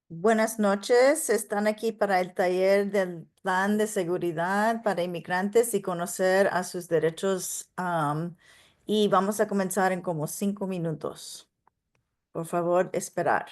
Buenas noches, están aquí para el taller del plan de seguridad para inmigrantes y conocer a sus derechos. Y vamos a comenzar en como 5 minutos. Por favor, esperar.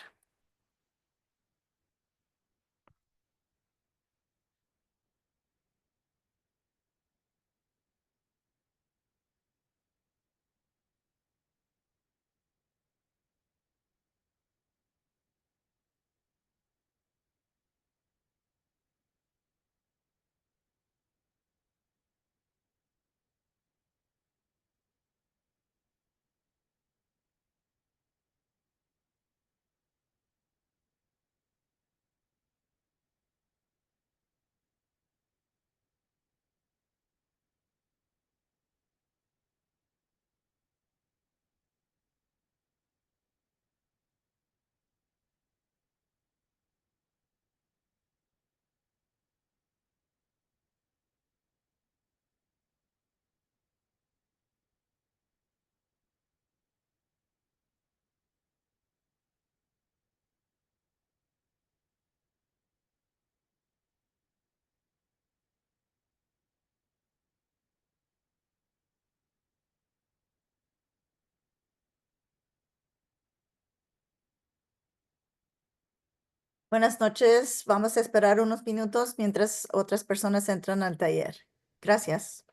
Buenas noches, vamos a esperar unos minutos mientras otras personas entran al taller. Gracias.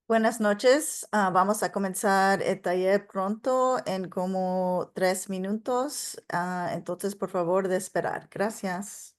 Buenas noches, vamos a comenzar el taller pronto en como 3 minutos. Entonces, por favor, de esperar. Gracias.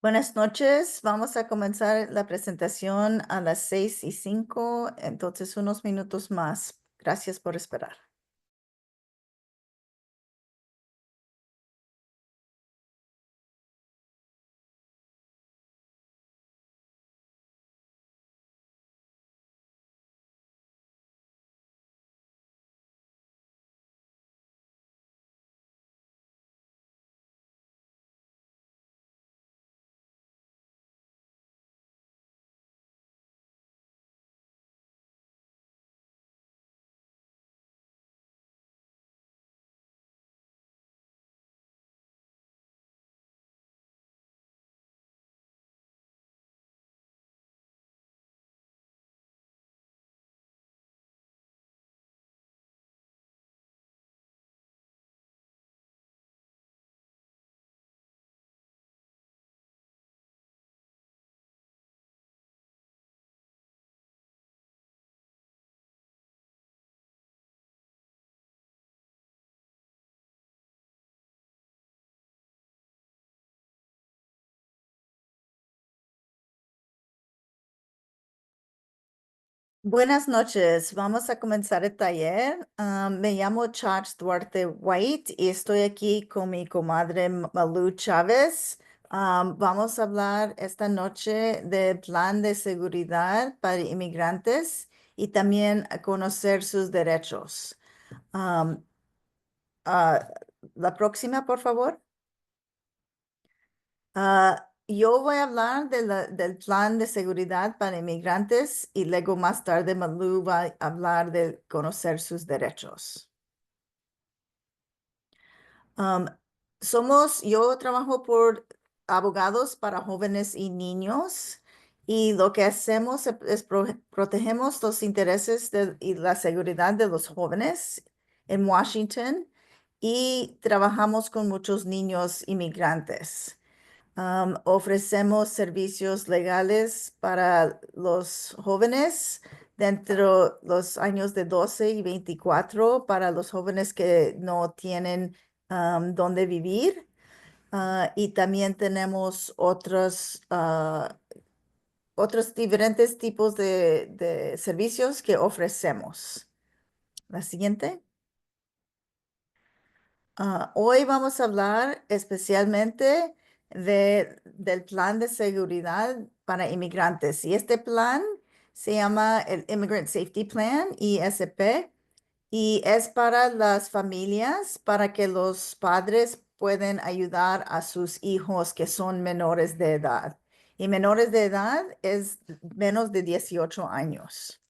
Buenas noches, vamos a comenzar la presentación a las 6:05, entonces unos minutos más. Gracias por esperar. Buenas noches, vamos a comenzar el taller. Me llamo Charles Duarte White y estoy aquí con mi comadre Malú Chávez. Vamos a hablar esta noche del plan de seguridad para inmigrantes y también a conocer sus derechos. Am, ah, la próxima, por favor. Yo voy a hablar del plan de seguridad para inmigrantes y luego más tarde Malú va a hablar de conocer sus derechos. Um, yo trabajo por abogados para jóvenes y niños y lo que hacemos es protegemos los intereses y la seguridad de los jóvenes en Washington y trabajamos con muchos niños inmigrantes. Ofrecemos servicios legales para los jóvenes dentro los años de 12 y 24 para los jóvenes que no tienen dónde vivir. Y también tenemos otros diferentes tipos de servicios que ofrecemos. La siguiente. Hoy vamos a hablar especialmente del plan de seguridad para inmigrantes. Y este plan se llama el Immigrant Safety Plan, ISP, y es para las familias, para que los padres puedan ayudar a sus hijos que son menores de edad. Y menores de edad es menos de 18 años.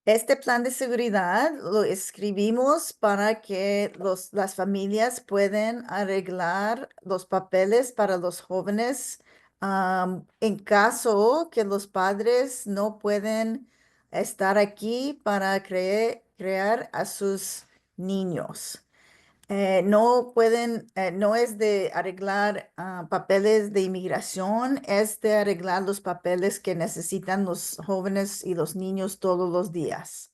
Este plan de seguridad lo escribimos para que las familias puedan arreglar los papeles para los jóvenes en caso que los padres no pueden estar aquí para crear a sus niños. No pueden, no es de arreglar papeles de inmigración, es de arreglar los papeles que necesitan los jóvenes y los niños todos los días.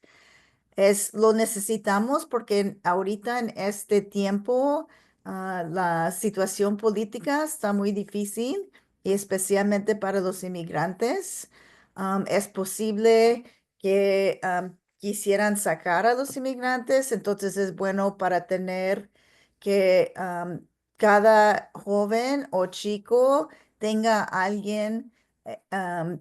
Lo necesitamos porque ahorita en este tiempo la situación política está muy difícil y especialmente para los inmigrantes. Es posible que quisieran sacar a los inmigrantes, entonces es bueno para tener que cada joven o chico tenga alguien,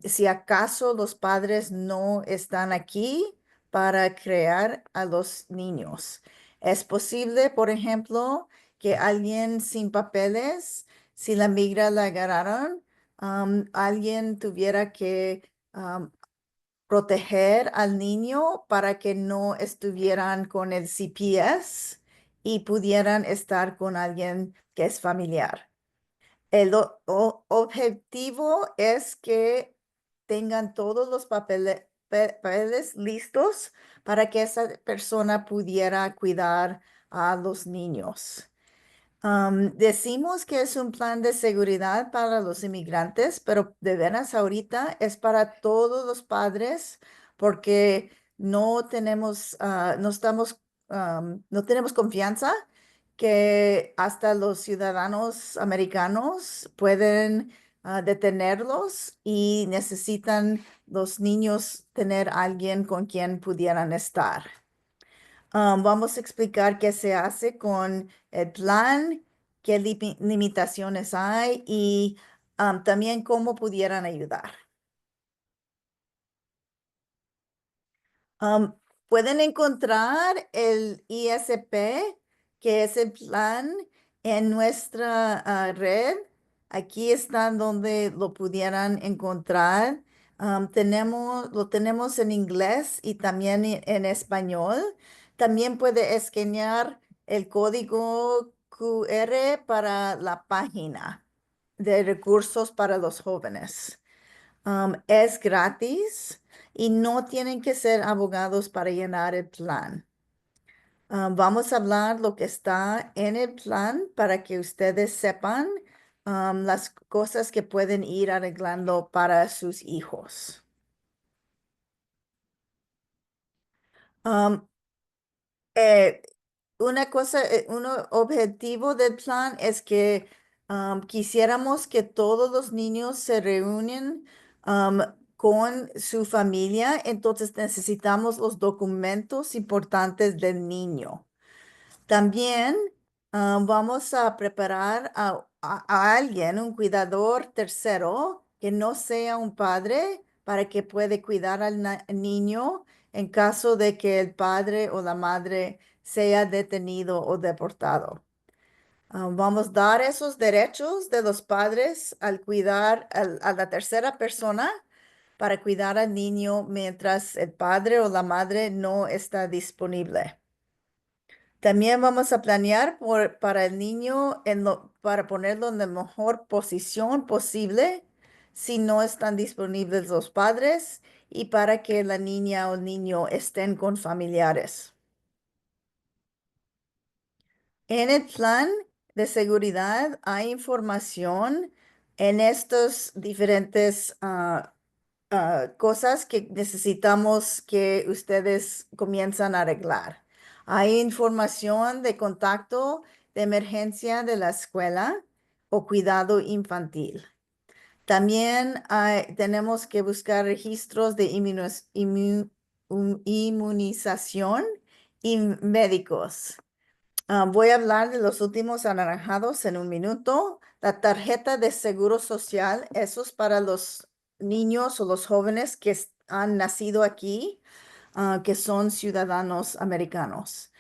si acaso los padres no están aquí para crear a los niños. Es posible, por ejemplo, que alguien sin papeles, si la migra la agarraron, alguien tuviera que proteger al niño para que no estuvieran con el CPS y pudieran estar con alguien que es familiar. El objetivo es que tengan todos los papeles listos para que esa persona pudiera cuidar a los niños. Decimos que es un plan de seguridad para los inmigrantes, pero de veras ahorita es para todos los padres porque no tenemos, no tenemos confianza que hasta los ciudadanos americanos pueden detenerlos y necesitan los niños tener alguien con quien pudieran estar. Vamos a explicar qué se hace con el plan, qué limitaciones hay y también cómo pudieran ayudar. Um, Pueden encontrar el ISP, que es el plan, en nuestra red. Aquí está donde lo pudieran encontrar. Lo tenemos en inglés y también en español. También puede escanear el código QR para la página de recursos para los jóvenes. Es gratis y no tienen que ser abogados para llenar el plan. Vamos a hablar lo que está en el plan para que ustedes sepan las cosas que pueden ir arreglando para sus hijos. Um, eh, un objetivo del plan es que quisiéramos que todos los niños se reúnen con su familia, entonces necesitamos los documentos importantes del niño. También vamos a preparar a alguien, un cuidador tercero, que no sea un padre, para que puede cuidar al niño en caso de que el padre o la madre sea detenido o deportado. Vamos a dar esos derechos de los padres al cuidar a la tercera persona para cuidar al niño mientras el padre o la madre no está disponible. También vamos a planear para el niño para ponerlo en la mejor posición posible si no están disponibles los padres y para que la niña o el niño estén con familiares. En el plan de seguridad hay información en estos diferentes cosas que necesitamos que ustedes comienzan a arreglar. Hay información de contacto de emergencia de la escuela o cuidado infantil. También tenemos que buscar registros de inmunización y médicos. Voy a hablar de los últimos anaranjados en un minuto. La tarjeta de seguro social, eso es para los niños o los jóvenes que han nacido aquí, que son ciudadanos americanos.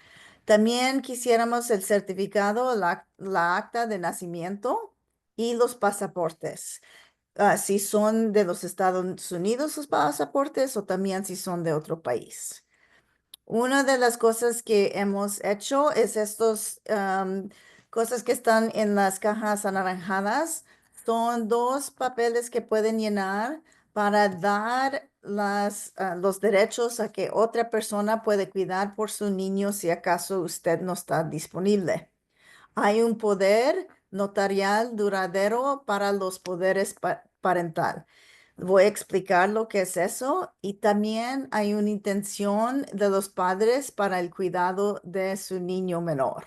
También quisiéramos el certificado, la acta de nacimiento y los pasaportes. Si son de los Estados Unidos los pasaportes o también si son de otro país. Una de las cosas que hemos hecho es estos cosas que están en las cajas anaranjadas. Son dos papeles que pueden llenar para dar los derechos a que otra persona puede cuidar por su niño si acaso usted no está disponible. Hay un poder notarial duradero para los poderes parental. Voy a explicar lo que es eso y también hay una intención de los padres para el cuidado de su niño menor.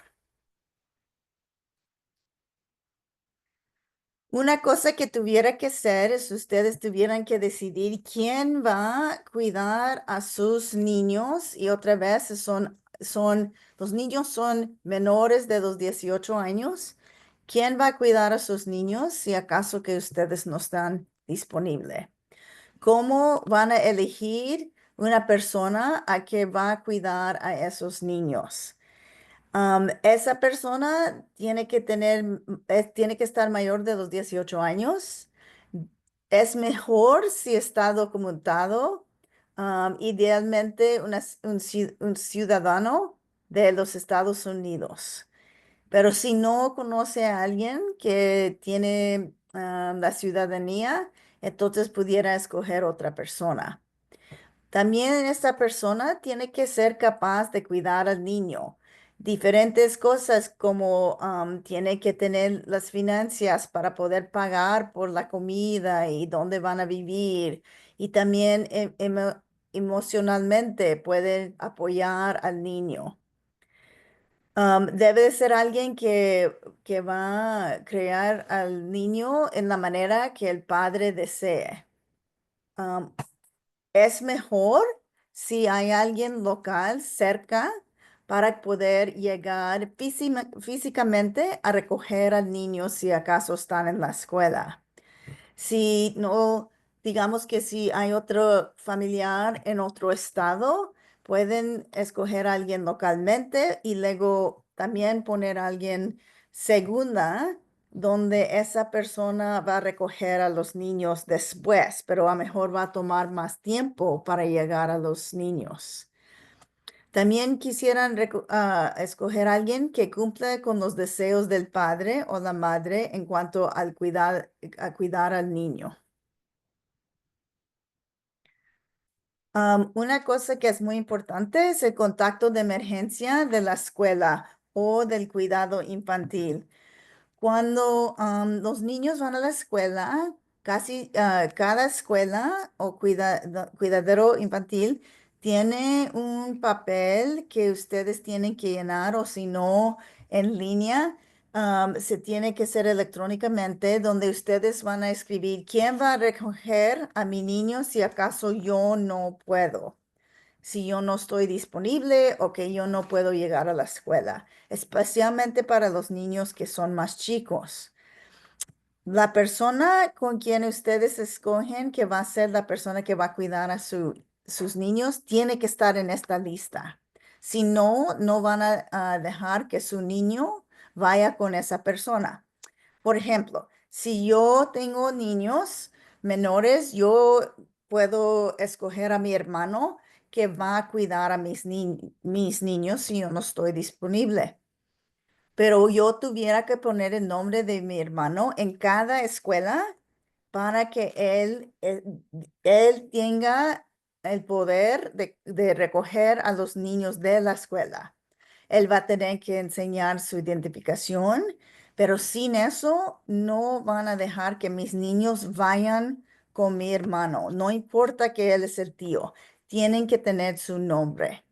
Una cosa que tuviera que ser es ustedes tuvieran que decidir quién va a cuidar a sus niños y otra vez los niños son menores de los 18 años. ¿Quién va a cuidar a sus niños si acaso que ustedes no están disponibles? ¿Cómo van a elegir una persona a que va a cuidar a esos niños? Esa persona tiene que tiene que estar mayor de los 18 años. Es mejor si está documentado, idealmente un ciudadano de los Estados Unidos. Pero si no conoce a alguien que tiene la ciudadanía, entonces pudiera escoger otra persona. También esta persona tiene que ser capaz de cuidar al niño. Diferentes cosas como tiene que tener las finanzas para poder pagar por la comida y dónde van a vivir. Y también emocionalmente puede apoyar al niño. Debe de ser alguien que va a crear al niño en la manera que el padre desee. Um, es mejor si hay alguien local cerca para poder llegar físicamente a recoger al niño si acaso están en la escuela. Si no, digamos que si hay otro familiar en otro estado, pueden escoger a alguien localmente y luego también poner a alguien segunda, donde esa persona va a recoger a los niños después, pero a lo mejor va a tomar más tiempo para llegar a los niños. También quisieran escoger a alguien que cumpla con los deseos del padre o la madre en cuanto a cuidar al niño. Una cosa que es muy importante es el contacto de emergencia de la escuela o del cuidado infantil. Cuando los niños van a la escuela, casi cada escuela o cuidadero infantil tiene un papel que ustedes tienen que llenar o si no en línea Se tiene que hacer electrónicamente, donde ustedes van a escribir quién va a recoger a mi niño si acaso yo no puedo, si yo no estoy disponible o que yo no puedo llegar a la escuela, especialmente para los niños que son más chicos. La persona con quien ustedes escogen que va a ser la persona que va a cuidar a sus niños tiene que estar en esta lista. Si no, no van a dejar que su niño vaya con esa persona. Por ejemplo, si yo tengo niños menores, yo puedo escoger a mi hermano que va a cuidar a mis niños si yo no estoy disponible. Pero yo tuviera que poner el nombre de mi hermano en cada escuela para que él tenga el poder de recoger a los niños de la escuela. Él va a tener que enseñar su identificación, pero sin eso no van a dejar que mis niños vayan con mi hermano. No importa que él es el tío, tienen que tener su nombre.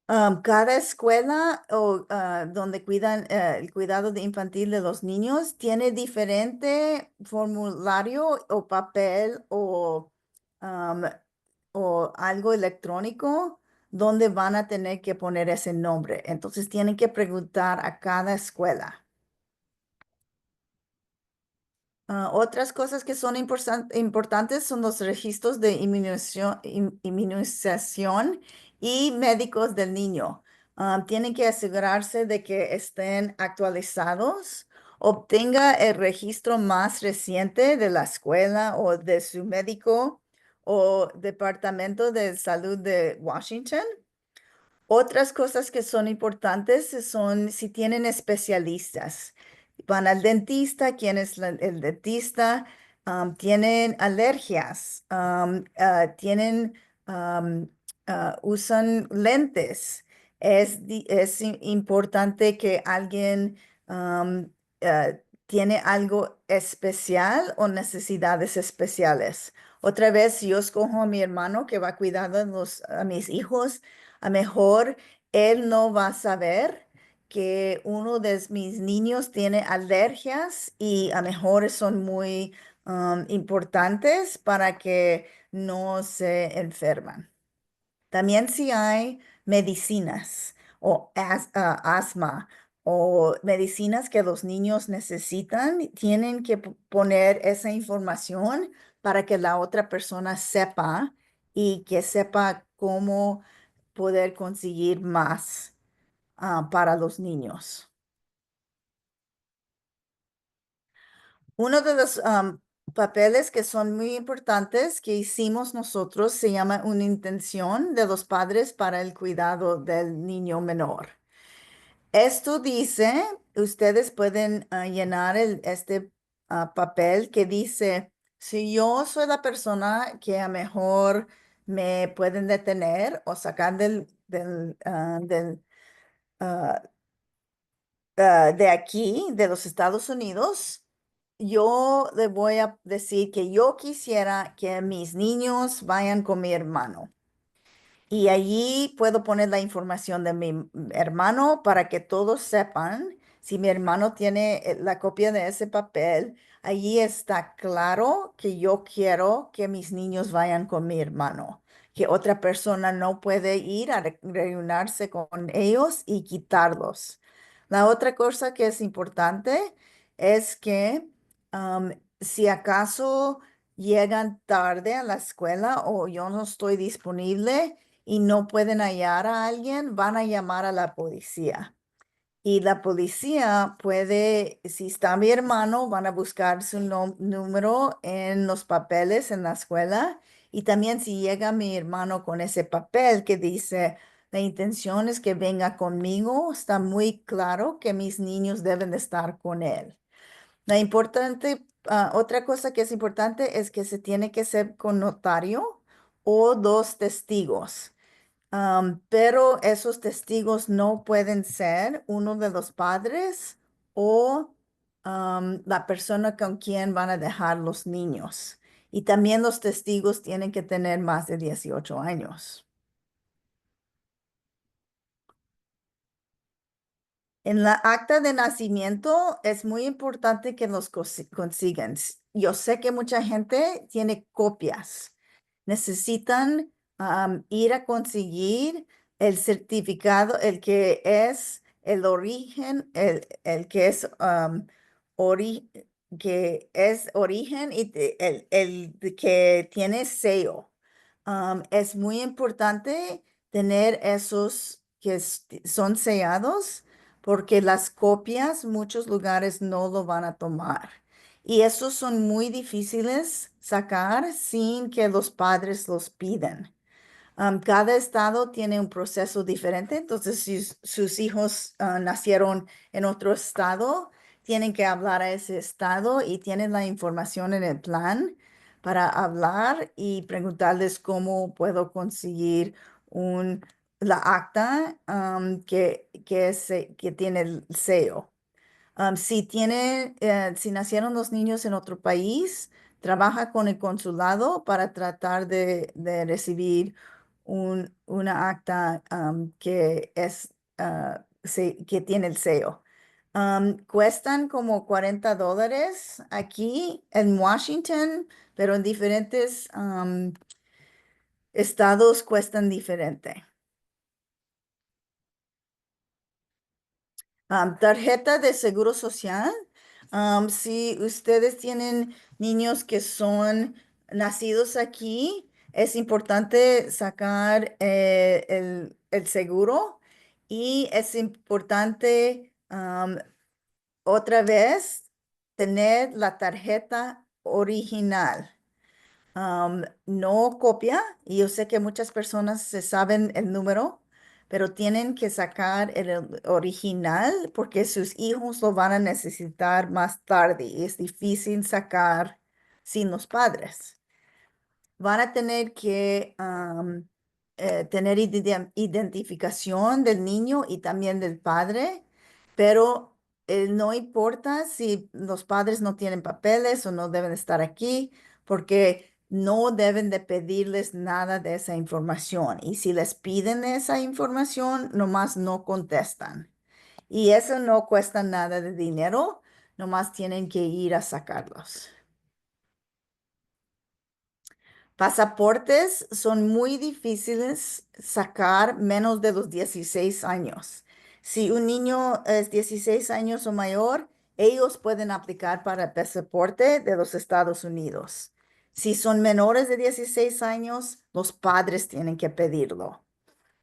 Cada escuela o donde cuidan el cuidado de infantil de los niños tiene diferente formulario o papel um, o algo electrónico donde van a tener que poner ese nombre. Entonces tienen que preguntar a cada escuela. Otras cosas que son importantes son los registros de inmunización y médicos del niño. Tienen que asegurarse de que estén actualizados. Obtenga el registro más reciente de la escuela o de su médico o Departamento de Salud de Washington. Otras cosas que son importantes son si tienen especialistas. Van al dentista, ¿quién es el dentista? Tienen alergias, am, usan lentes. Es importante que alguien am, tiene algo especial o necesidades especiales. Otra vez, si yo escojo a mi hermano que va a cuidar a mis hijos, a mejor él no va a saber que uno de mis niños tiene alergias y a mejor son muy importantes para que no se enferman. También si hay medicinas o asma o medicinas que los niños necesitan, tienen que poner esa información para que la otra persona sepa y que sepa cómo poder conseguir más para los niños. Uno de los papeles que son muy importantes que hicimos nosotros se llama una intención de los padres para el cuidado del niño menor. Esto dice, ustedes pueden llenar este papel que dice, si yo soy la persona que a mejor me pueden detener o sacar ah, de aquí, de los Estados Unidos, yo le voy a decir que yo quisiera que mis niños vayan con mi hermano. Y allí puedo poner la información de mi hermano para que todos sepan si mi hermano tiene la copia de ese papel. Allí está claro que yo quiero que mis niños vayan con mi hermano, que otra persona no puede ir a reunirse con ellos y quitarlos. La otra cosa que es importante es que si acaso llegan tarde a la escuela o yo no estoy disponible, y no pueden hallar a alguien, van a llamar a la policía. Y la policía puede, si está mi hermano, van a buscar su número en los papeles en la escuela. Y también si llega mi hermano con ese papel que dice, la intención es que venga conmigo, está muy claro que mis niños deben de estar con él. Otra cosa que es importante es que se tiene que ser con notario o dos testigos. Pero esos testigos no pueden ser uno de los padres o la persona con quien van a dejar los niños. Y también los testigos tienen que tener más de 18 años. En la acta de nacimiento es muy importante que los consigan. Yo sé que mucha gente tiene copias. Necesitan ir a conseguir el certificado, el que es el origen, el que es ori- que es origen y el que tiene sello. Es muy importante tener esos que son sellados porque las copias muchos lugares no lo van a tomar. Y esos son muy difíciles sacar sin que los padres los piden. Cada estado tiene un proceso diferente, entonces si sus hijos nacieron en otro estado, tienen que hablar a ese estado y tienen la información en el plan para hablar y preguntarles cómo puedo conseguir un, la acta que tiene el sello. Si nacieron los niños en otro país, trabaja con el consulado para tratar de recibir una acta que tiene el sello. Cuestan como $40 aquí en Washington, pero en diferentes estados cuestan diferente. Tarjeta de seguro social. Si ustedes tienen niños que son nacidos aquí, es importante sacar el seguro y es importante otra vez tener la tarjeta original. No copia, y yo sé que muchas personas se saben el número, pero tienen que sacar el original porque sus hijos lo van a necesitar más tarde y es difícil sacar sin los padres. Van a tener que tener identificación del niño y también del padre, pero no importa si los padres no tienen papeles o no deben estar aquí, porque no deben de pedirles nada de esa información. Y si les piden esa información, nomás no contestan. Y eso no cuesta nada de dinero, nomás tienen que ir a sacarlos. Pasaportes son muy difíciles sacar menos de los 16 años. Si un niño es 16 años o mayor, ellos pueden aplicar para el pasaporte de los Estados Unidos. Si son menores de 16 años, los padres tienen que pedirlo.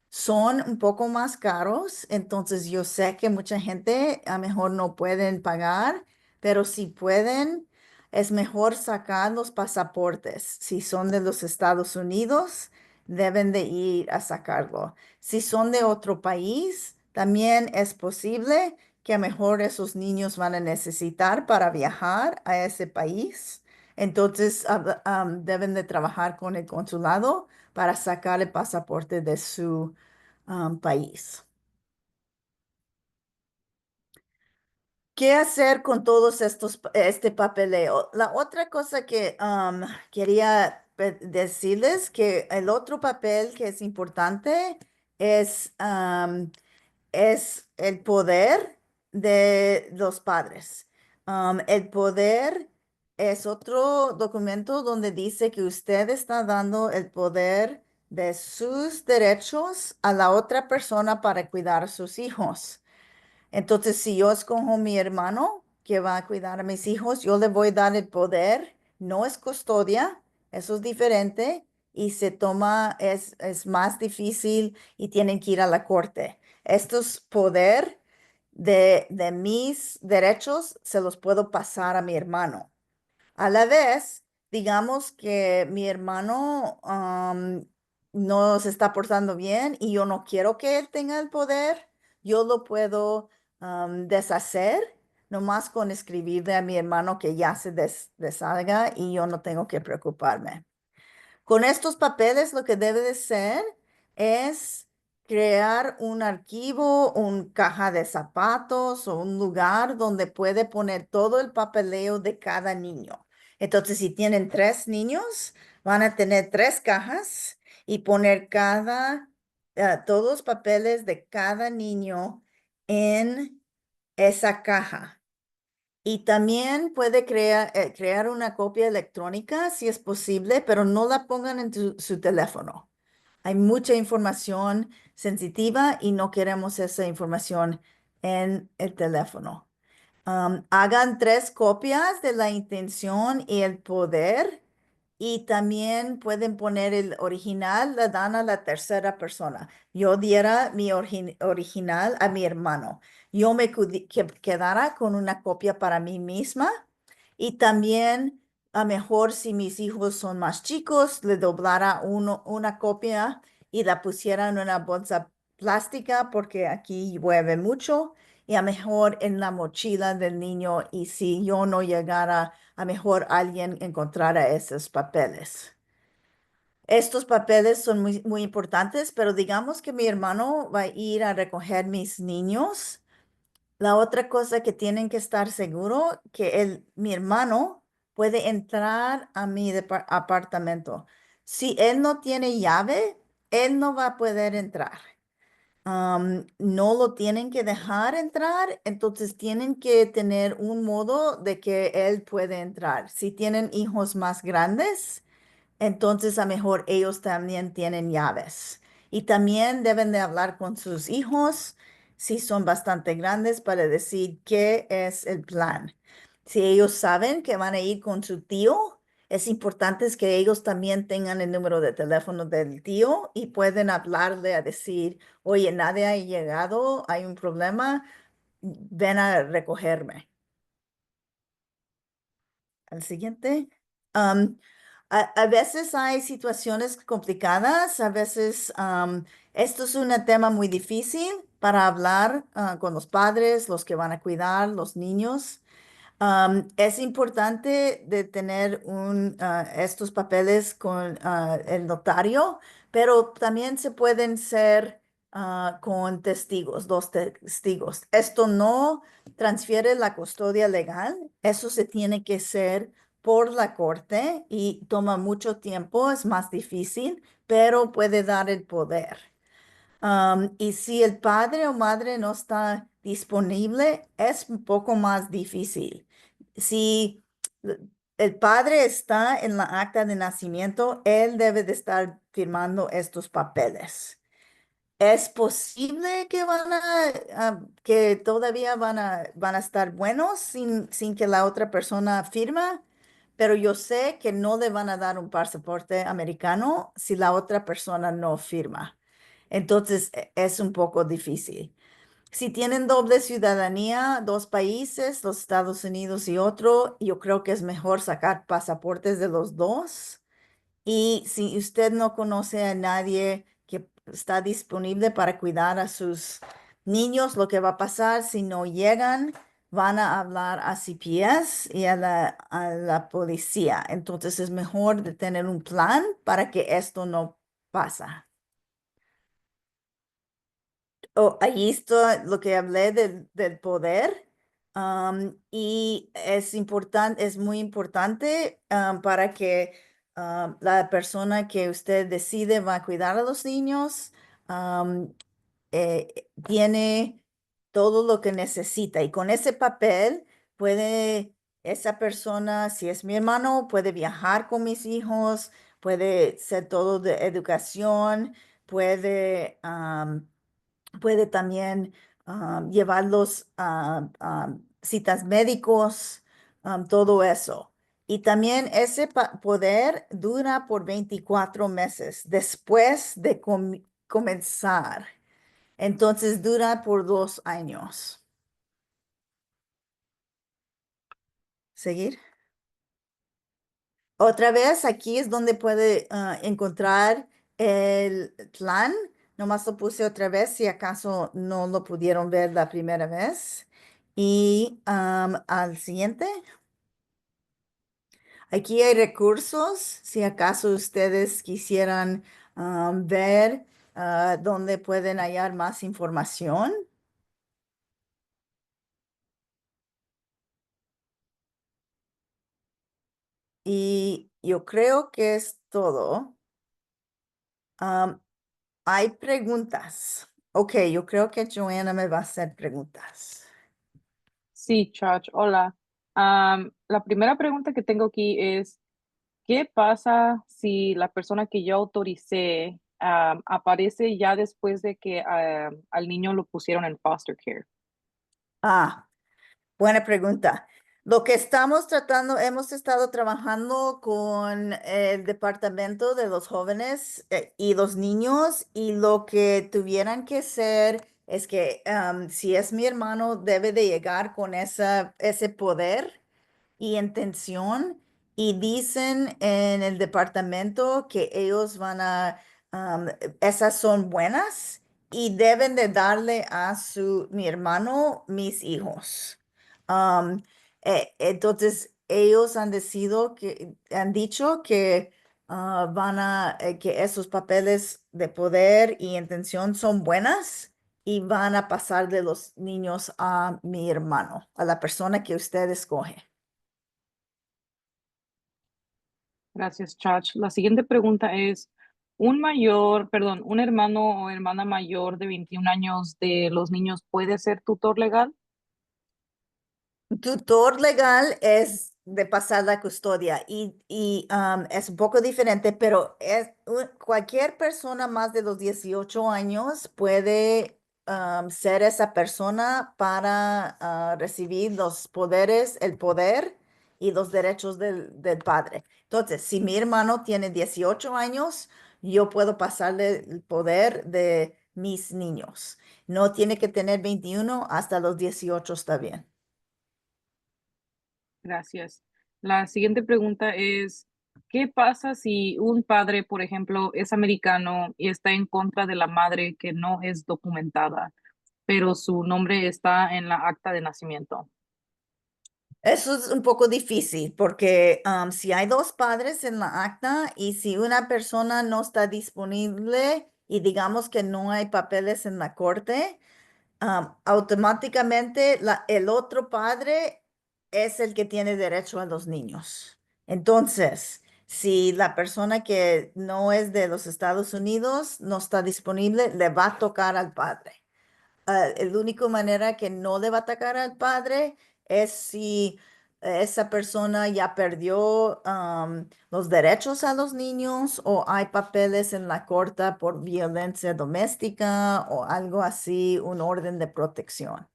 Son un poco más caros, entonces yo sé que mucha gente a lo mejor no pueden pagar, pero si pueden, es mejor sacar los pasaportes. Si son de los Estados Unidos, deben de ir a sacarlo. Si son de otro país, también es posible que a lo mejor esos niños van a necesitar para viajar a ese país. Entonces, deben de trabajar con el consulado para sacar el pasaporte de su país. ¿Qué hacer con todos este papeleo? La otra cosa que quería decirles que el otro papel que es importante es el poder de los padres. El poder es otro documento donde dice que usted está dando el poder de sus derechos a la otra persona para cuidar a sus hijos. Entonces, si yo escojo mi hermano que va a cuidar a mis hijos, yo le voy a dar el poder. No es custodia, eso es diferente y es más difícil y tienen que ir a la corte. Esto es poder de mis derechos, se los puedo pasar a mi hermano. A la vez, digamos que mi hermano no se está portando bien y yo no quiero que él tenga el poder, yo lo puedo deshacer nomás con escribirle a mi hermano que ya se deshaga y yo no tengo que preocuparme. Con estos papeles lo que debe de ser es crear un archivo, un caja de zapatos o un lugar donde puede poner todo el papeleo de cada niño. Entonces, si tienen 3 niños, van a tener 3 cajas y poner todos los papeles de cada niño en esa caja. Y también puede crear una copia electrónica si es posible, pero no la pongan en su teléfono. Hay mucha información sensitiva y no queremos esa información en el teléfono. Hagan 3 copias de la intención y el poder y también pueden poner el original, la dan a la tercera persona. Yo diera mi original a mi hermano. Yo quedara con una copia para mí misma y también a mejor si mis hijos son más chicos, le doblara una copia y la pusiera en una bolsa plástica porque aquí llueve mucho y a mejor en la mochila del niño y si yo no llegara, a mejor alguien encontrara esos papeles. Estos papeles son muy importantes, pero digamos que mi hermano va a ir a recoger mis niños. La otra cosa que tienen que estar seguro que mi hermano puede entrar a mi apartamento. Si él no tiene llave, él no va a poder entrar. No lo tienen que dejar entrar, entonces tienen que tener un modo de que él puede entrar. Si tienen hijos más grandes, entonces a mejor ellos también tienen llaves. Y también deben de hablar con sus hijos si son bastante grandes para decir qué es el plan. Si ellos saben que van a ir con su tío, es importante es que ellos también tengan el número de teléfono del tío y pueden hablarle a decir, oye, nadie ha llegado, hay un problema, ven a recogerme. Al siguiente. Am, a veces hay situaciones complicadas, a veces esto es un tema muy difícil para hablar con los padres, los que van a cuidar, los niños. Es importante de tener estos papeles con el notario, pero también se pueden ser con testigos, 2 testigos. Esto no transfiere la custodia legal, eso se tiene que hacer por la corte y toma mucho tiempo, es más difícil, pero puede dar el poder. Y si el padre o madre no está disponible, es un poco más difícil. Si el padre está en la acta de nacimiento, él debe de estar firmando estos papeles. Es posible que que todavía van a estar buenos sin que la otra persona firma, pero yo sé que no le van a dar un pasaporte americano si la otra persona no firma. Entonces es un poco difícil. Si tienen doble ciudadanía, 2 países, los Estados Unidos y otro, yo creo que es mejor sacar pasaportes de los dos. Y si usted no conoce a nadie que está disponible para cuidar a sus niños, lo que va a pasar si no llegan, van a hablar a CPS y a la policía. Entonces es mejor de tener un plan para que esto no pasa. Oh, ahí está lo que hablé del poder. Y es muy importante para que la persona que usted decide va a cuidar a los niños tiene todo lo que necesita. Y con ese papel puede esa persona, si es mi hermano, puede viajar con mis hijos, puede ser todo de educación, puede puede también llevarlos a citas médicos, todo eso. Y también ese poder dura por 24 meses después de comenzar. Entonces dura por 2 años. ¿Seguir? Otra vez, aquí es donde puede encontrar el plan. Nomás lo puse otra vez si acaso no lo pudieron ver la primera vez. Y al siguiente, aquí hay recursos si acaso ustedes quisieran ver dónde pueden hallar más información. Y yo creo que es todo. Am, Hay preguntas. Ok, yo creo que Joanna me va a hacer preguntas. Sí, Chach, hola. La primera pregunta que tengo aquí es, ¿qué pasa si la persona que yo autoricé aparece ya después de que al niño lo pusieron en foster care? Ah, buena pregunta. Lo que estamos tratando, hemos estado trabajando con el departamento de los jóvenes y los niños y lo que tuvieran que hacer es que si es mi hermano, debe de llegar con ese poder y intención y dicen en el departamento que ellos um, esas son buenas y deben de darle a mi hermano, mis hijos. Um, entonces, ellos han dicho que que esos papeles de poder y intención son buenas y van a pasar de los niños a mi hermano, a la persona que usted escoge. Gracias, Chach. La siguiente pregunta es, un hermano o hermana mayor de 21 años de los niños puede ser tutor legal? Tutor legal es de pasar la custodia es un poco diferente, pero cualquier persona más de los 18 años puede ser esa persona para recibir los poderes, el poder y los derechos del padre. Entonces, si mi hermano tiene 18 años, yo puedo pasarle el poder de mis niños. No tiene que tener 21, hasta los 18 está bien. Gracias. La siguiente pregunta es, ¿qué pasa si un padre, por ejemplo, es americano y está en contra de la madre que no es documentada, pero su nombre está en la acta de nacimiento? Eso es un poco difícil porque si hay dos padres en la acta y si una persona no está disponible y digamos que no hay papeles en la corte, automáticamente el otro padre es el que tiene derecho a los niños. Entonces, si la persona que no es de los Estados Unidos no está disponible, le va a tocar al padre. La única manera que no le va a atacar al padre es si esa persona ya perdió los derechos a los niños o hay papeles en la corte por violencia doméstica o algo así, un orden de protección.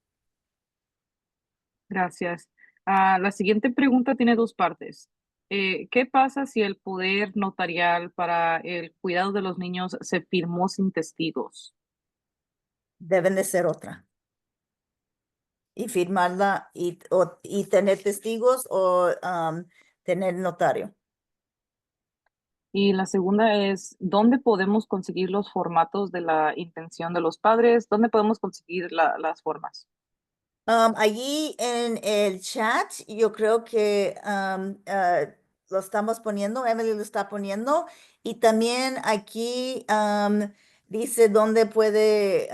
Gracias. La siguiente pregunta tiene dos partes. ¿Qué pasa si el poder notarial para el cuidado de los niños se firmó sin testigos? Deben de ser otra y firmarla y tener testigos o tener notario. Y la segunda es, ¿dónde podemos conseguir los formatos de la intención de los padres? ¿Dónde podemos conseguir las formas? Allí en el chat, yo creo que lo estamos poniendo, Emily lo está poniendo, y también aquí dice dónde puede,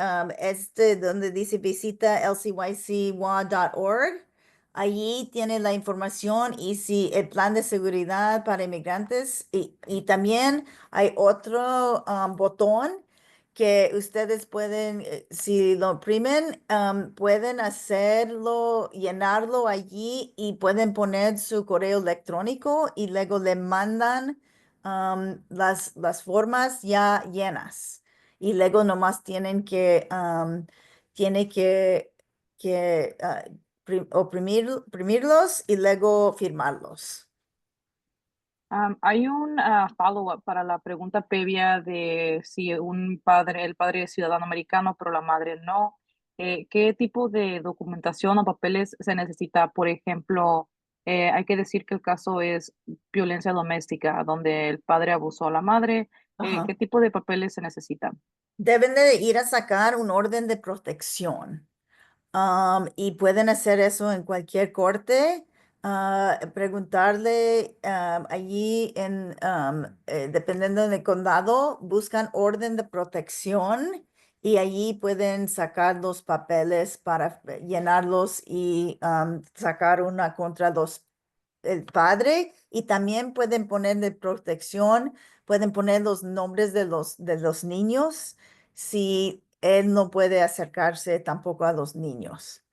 donde dice visita lcycwa.org. Allí tiene la información y si el plan de seguridad para inmigrantes, y también hay otro botón que ustedes pueden, si lo imprimen, pueden hacerlo, llenarlo allí y pueden poner su correo electrónico y luego le mandan las formas ya llenas. Y luego nomás tiene que imprimirlos y luego firmarlos. Hay un follow-up para la pregunta previa de si el padre es ciudadano americano, pero la madre no. ¿Qué tipo de documentación o papeles se necesita? Por ejemplo, hay que decir que el caso es violencia doméstica, donde el padre abusó a la madre. ¿Qué Ajá. tipo de papeles se necesitan? Deben de ir a sacar un orden de protección. Y pueden hacer eso en cualquier corte. Preguntarle allí dependiendo del condado, buscan orden de protección y allí pueden sacar los papeles para llenarlos y sacar una contra el padre y también pueden poner de protección, pueden poner los nombres de los niños si él no puede acercarse tampoco a los niños.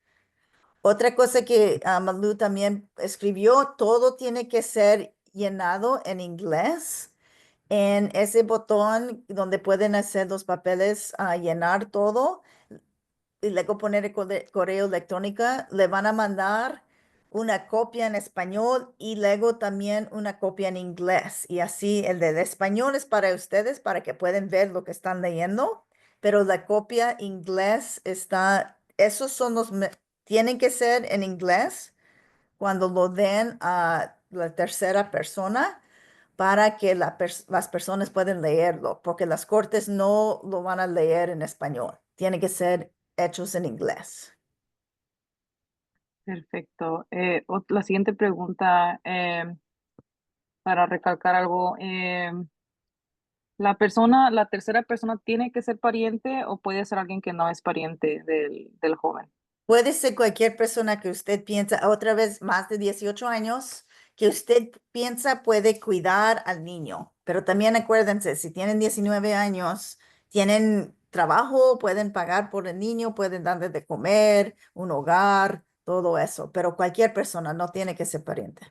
Otra cosa que Malu también escribió, todo tiene que ser llenado en inglés. En ese botón donde pueden hacer los papeles, llenar todo y luego poner el correo electrónico, le van a mandar una copia en español y luego también una copia en inglés. Y así el del español es para ustedes, para que puedan ver lo que están leyendo, pero la copia inglés está, esos son tienen que ser en inglés cuando lo den a la tercera persona para que las personas puedan leerlo, porque las cortes no lo van a leer en español. Tiene que ser hechos en inglés. Perfecto. La siguiente pregunta, para recalcar algo, la tercera persona tiene que ser pariente o puede ser alguien que no es pariente del joven. Puede ser cualquier persona que usted piensa, otra vez más de 18 años, que usted piensa puede cuidar al niño. Pero también acuérdense, si tienen 19 años, tienen trabajo, pueden pagar por el niño, pueden darle de comer, un hogar, todo eso. Pero cualquier persona no tiene que ser pariente.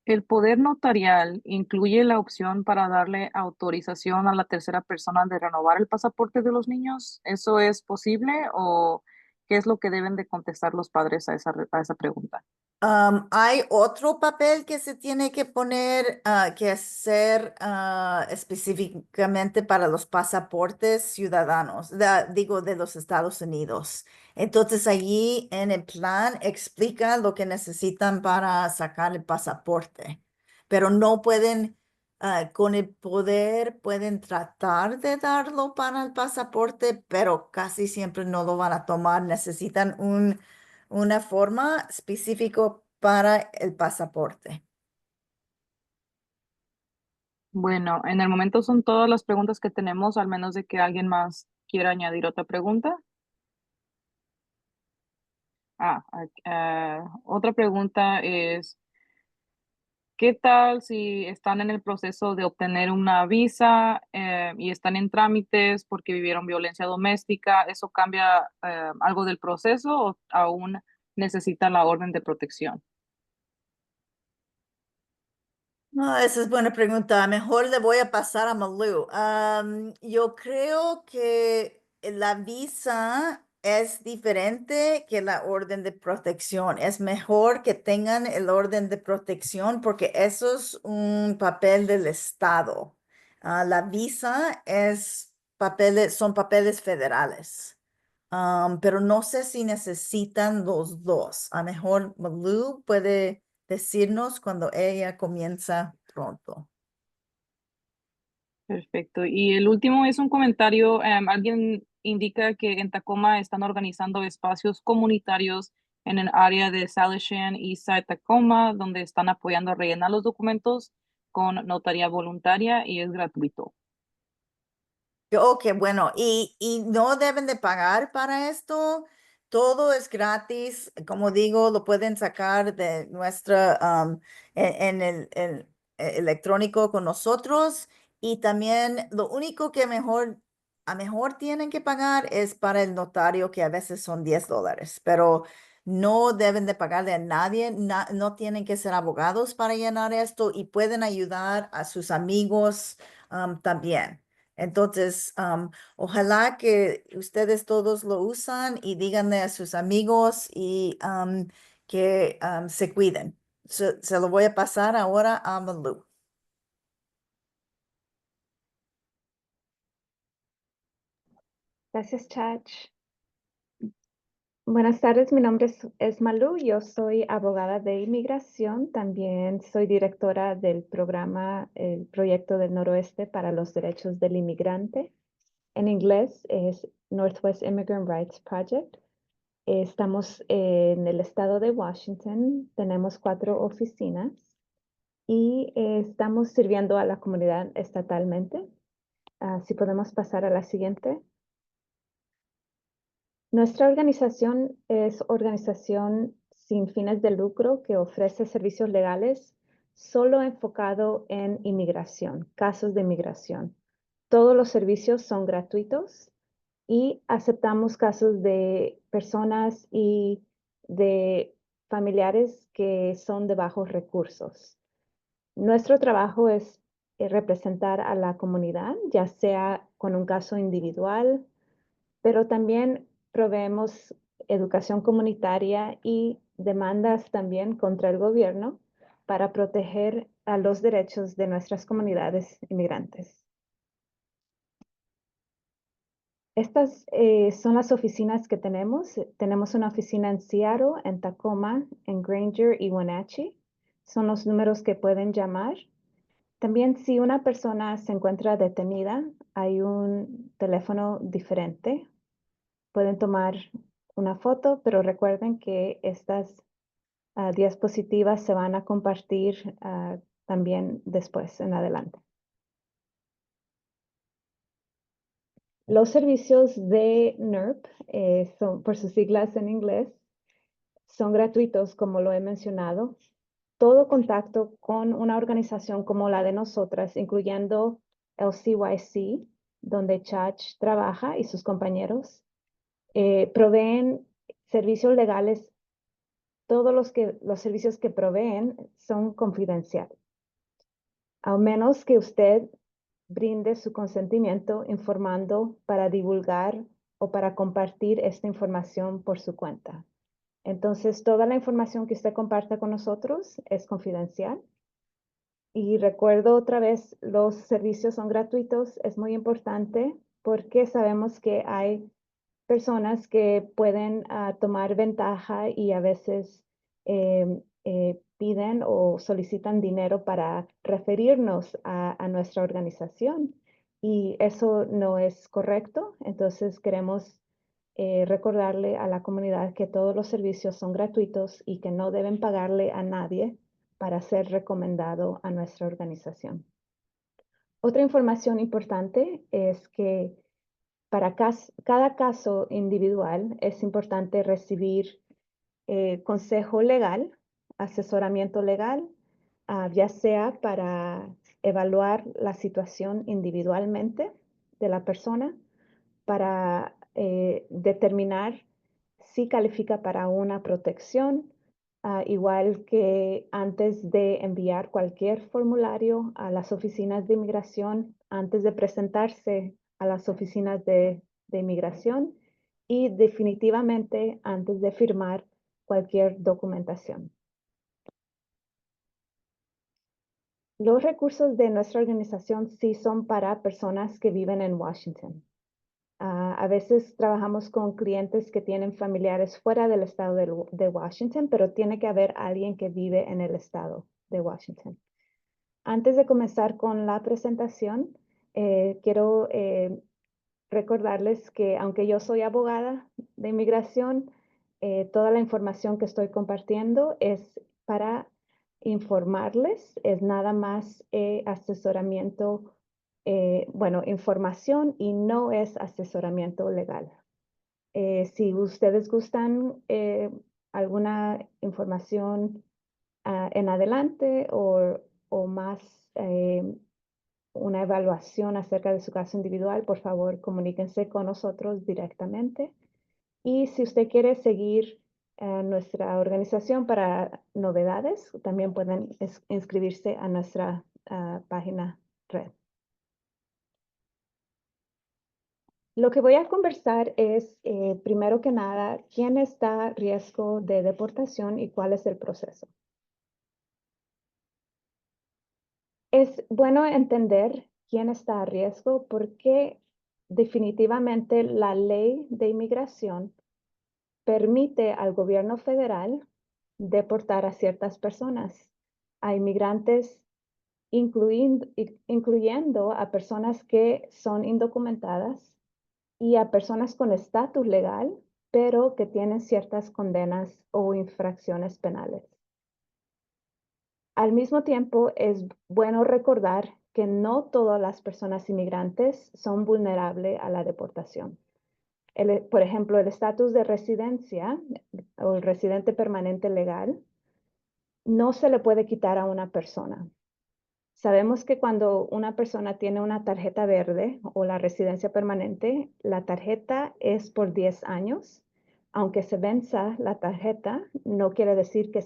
¿El poder notarial incluye la opción para darle autorización a la tercera persona de renovar el pasaporte de los niños? ¿Eso es posible o qué es lo que deben de contestar los padres a esa pregunta? Hay otro papel que se tiene que poner, que hacer específicamente para los pasaportes ciudadanos, digo, de los Estados Unidos. Entonces, allí en el plan explica lo que necesitan para sacar el pasaporte, pero no pueden, con el poder, pueden tratar de darlo para el pasaporte, pero casi siempre no lo van a tomar. Necesitan una forma específica para el pasaporte. Bueno, en el momento son todas las preguntas que tenemos, al menos de que alguien más quiera añadir otra pregunta. Otra pregunta es, ¿qué tal si están en el proceso de obtener una visa y están en trámites porque vivieron violencia doméstica? ¿Eso cambia algo del proceso o aún necesitan la orden de protección? No, esa es buena pregunta. Mejor le voy a pasar a Malou. Yo creo que la visa es diferente que la orden de protección. Es mejor que tengan el orden de protección porque eso es un papel del Estado. La visa son papeles federales. Pero no sé si necesitan los dos. A lo mejor Malou puede decirnos cuando ella comienza pronto. Perfecto. Y el último es un comentario. Alguien indica que en Tacoma están organizando espacios comunitarios en el área de Salishan y Eastside Tacoma, donde están apoyando a rellenar los documentos con notaría voluntaria y es gratuito. Oh, qué bueno. Y no deben de pagar para esto. Todo es gratis. Como digo, lo pueden sacar de nuestra en el electrónico con nosotros. Y también lo único que a mejor tienen que pagar es para el notario, que a veces son $10. Pero no deben de pagarle a nadie. No tienen que ser abogados para llenar esto y pueden ayudar a sus amigos también. Entonces, ojalá que ustedes todos lo usan y díganle a sus amigos y que se cuiden. Se lo voy a pasar ahora a Malou. Gracias, Chach. Buenas tardes, mi nombre es Malú, yo soy abogada de inmigración, también soy directora del programa, el Proyecto del Noroeste para los Derechos del Inmigrante. En inglés es Northwest Immigrant Rights Project. Estamos en el estado de Washington, tenemos 4 oficinas y estamos sirviendo a la comunidad estatalmente. Si podemos pasar a la siguiente. Nuestra organización es organización sin fines de lucro que ofrece servicios legales solo enfocado en inmigración, casos de inmigración. Todos los servicios son gratuitos y aceptamos casos de personas y de familiares que son de bajos recursos. Nuestro trabajo es representar a la comunidad, ya sea con un caso individual, pero también proveemos educación comunitaria y demandas también contra el gobierno para proteger a los derechos de nuestras comunidades inmigrantes. Estas son las oficinas que tenemos. Tenemos una oficina en Seattle, en Tacoma, en Granger y Wenatchee. Son los números que pueden llamar. También si una persona se encuentra detenida, hay un teléfono diferente. Pueden tomar una foto, pero recuerden que estas diapositivas se van a compartir también después, en adelante. Los servicios de NERP, son, por sus siglas en inglés, son gratuitos, como lo he mencionado. Todo contacto con una organización como la de nosotras, incluyendo el CYC, donde Chach trabaja y sus compañeros, proveen servicios legales. Todos los servicios que proveen son confidenciales, a menos que usted brinde su consentimiento informando para divulgar o para compartir esta información por su cuenta. Entonces, toda la información que usted comparta con nosotros es confidencial. Y recuerdo otra vez, los servicios son gratuitos. Es muy importante porque sabemos que hay personas que pueden tomar ventaja y a veces piden o solicitan dinero para referirnos a nuestra organización. Y eso no es correcto. Entonces queremos recordarle a la comunidad que todos los servicios son gratuitos y que no deben pagarle a nadie para ser recomendado a nuestra organización. Otra información importante es que para cada caso individual es importante recibir consejo legal, asesoramiento legal, ya sea para evaluar la situación individualmente de la persona, para determinar si califica para una protección, igual que antes de enviar cualquier formulario a las oficinas de inmigración, antes de presentarse a las oficinas de inmigración y definitivamente antes de firmar cualquier documentación. Los recursos de nuestra organización sí son para personas que viven en Washington. A veces trabajamos con clientes que tienen familiares fuera del estado de Washington, pero tiene que haber alguien que vive en el estado de Washington. Antes de comenzar con la presentación, quiero recordarles que aunque yo soy abogada de inmigración, toda la información que estoy compartiendo es para informarles, es nada más asesoramiento, bueno, información y no es asesoramiento legal. Si ustedes gustan alguna información en adelante o más una evaluación acerca de su caso individual, por favor, comuníquense con nosotros directamente. Y si usted quiere seguir nuestra organización para novedades, también pueden inscribirse a nuestra página red. Lo que voy a conversar es, primero que nada, quién está a riesgo de deportación y cuál es el proceso. Es bueno entender quién está a riesgo porque definitivamente la ley de inmigración permite al gobierno federal deportar a ciertas personas, a inmigrantes, incluyendo a personas que son indocumentadas y a personas con estatus legal, pero que tienen ciertas condenas o infracciones penales. Al mismo tiempo, es bueno recordar que no todas las personas inmigrantes son vulnerables a la deportación. Por ejemplo, el estatus de residencia o el residente permanente legal no se le puede quitar a una persona. Sabemos que cuando una persona tiene una tarjeta verde o la residencia permanente, la tarjeta es por 10 años. Aunque se venza la tarjeta, no quiere decir que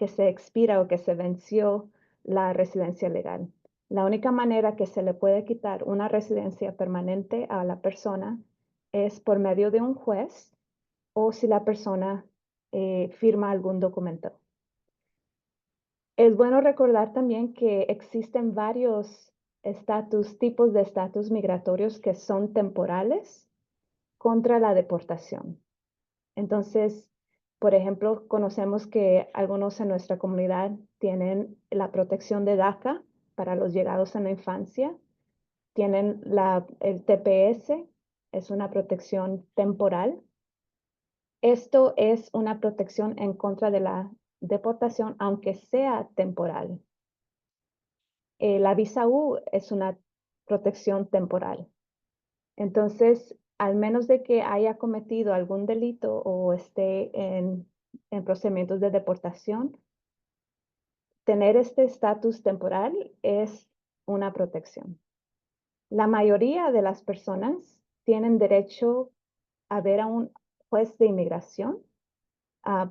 se expira o que se venció la residencia legal. La única manera que se le puede quitar una residencia permanente a la persona es por medio de un juez o si la persona firma algún documento. Es bueno recordar también que existen varios tipos de estatus migratorios que son temporales contra la deportación. Entonces, por ejemplo, conocemos que algunos en nuestra comunidad tienen la protección de DACA para los llegados en la infancia, tienen el TPS, es una protección temporal. Esto es una protección en contra de la deportación, aunque sea temporal. La visa U es una protección temporal. Entonces, al menos de que haya cometido algún delito o esté en procedimientos de deportación, tener este estatus temporal es una protección. La mayoría de las personas tienen derecho a ver a un juez de inmigración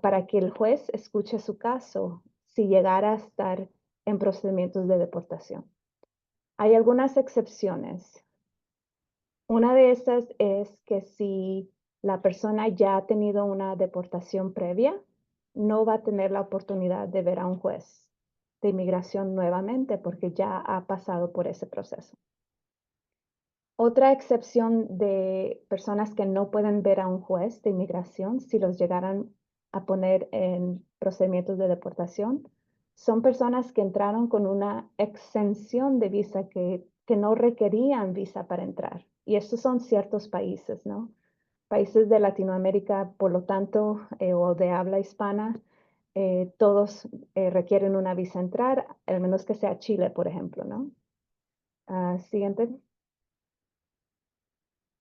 para que el juez escuche su caso si llegara a estar en procedimientos de deportación. Hay algunas excepciones. Una de esas es que si la persona ya ha tenido una deportación previa, no va a tener la oportunidad de ver a un juez de inmigración nuevamente porque ya ha pasado por ese proceso. Otra excepción de personas que no pueden ver a un juez de inmigración si los llegaran a poner en procedimientos de deportación son personas que entraron con una exención de visa que no requerían visa para entrar. Y estos son ciertos países, ¿no? Países de Latinoamérica, por lo tanto, o de habla hispana, todos requieren una visa entrar, al menos que sea Chile, por ejemplo, ¿no? Siguiente.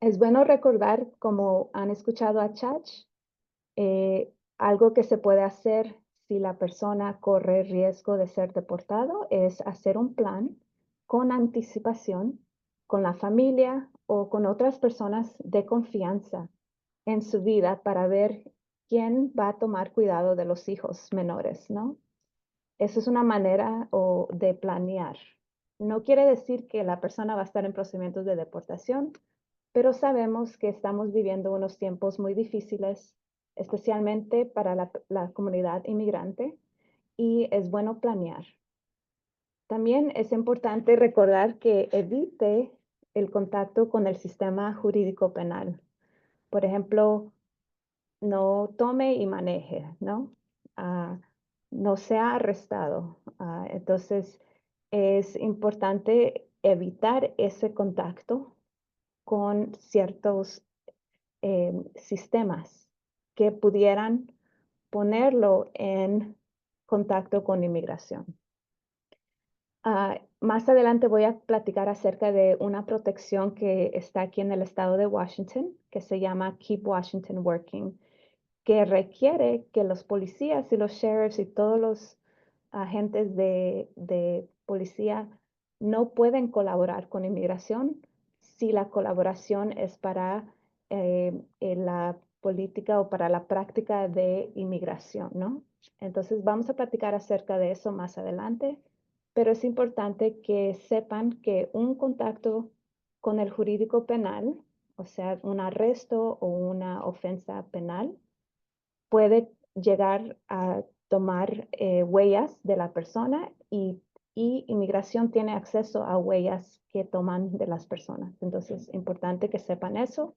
Es bueno recordar, como han escuchado a Chach, algo que se puede hacer si la persona corre riesgo de ser deportado es hacer un plan con anticipación con la familia o con otras personas de confianza en su vida para ver quién va a tomar cuidado de los hijos menores, ¿no? Eso es una manera de planear. No quiere decir que la persona va a estar en procedimientos de deportación, pero sabemos que estamos viviendo unos tiempos muy difíciles, especialmente para la comunidad inmigrante, y es bueno planear. También es importante recordar que evite el contacto con el sistema jurídico penal. Por ejemplo, no tome y maneje, ¿no? No sea arrestado. Entonces, es importante evitar ese contacto con ciertos sistemas que pudieran ponerlo en contacto con inmigración. Más adelante voy a platicar acerca de una protección que está aquí en el estado de Washington, que se llama Keep Washington Working, que requiere que los policías y los sheriffs y todos los agentes de policía no pueden colaborar con inmigración si la colaboración es para la política o para la práctica de inmigración, ¿no? Entonces vamos a platicar acerca de eso más adelante, pero es importante que sepan que un contacto con el jurídico penal, o sea, un arresto o una ofensa penal, puede llegar a tomar huellas de la persona y inmigración tiene acceso a huellas que toman de las personas. Entonces, es importante que sepan eso.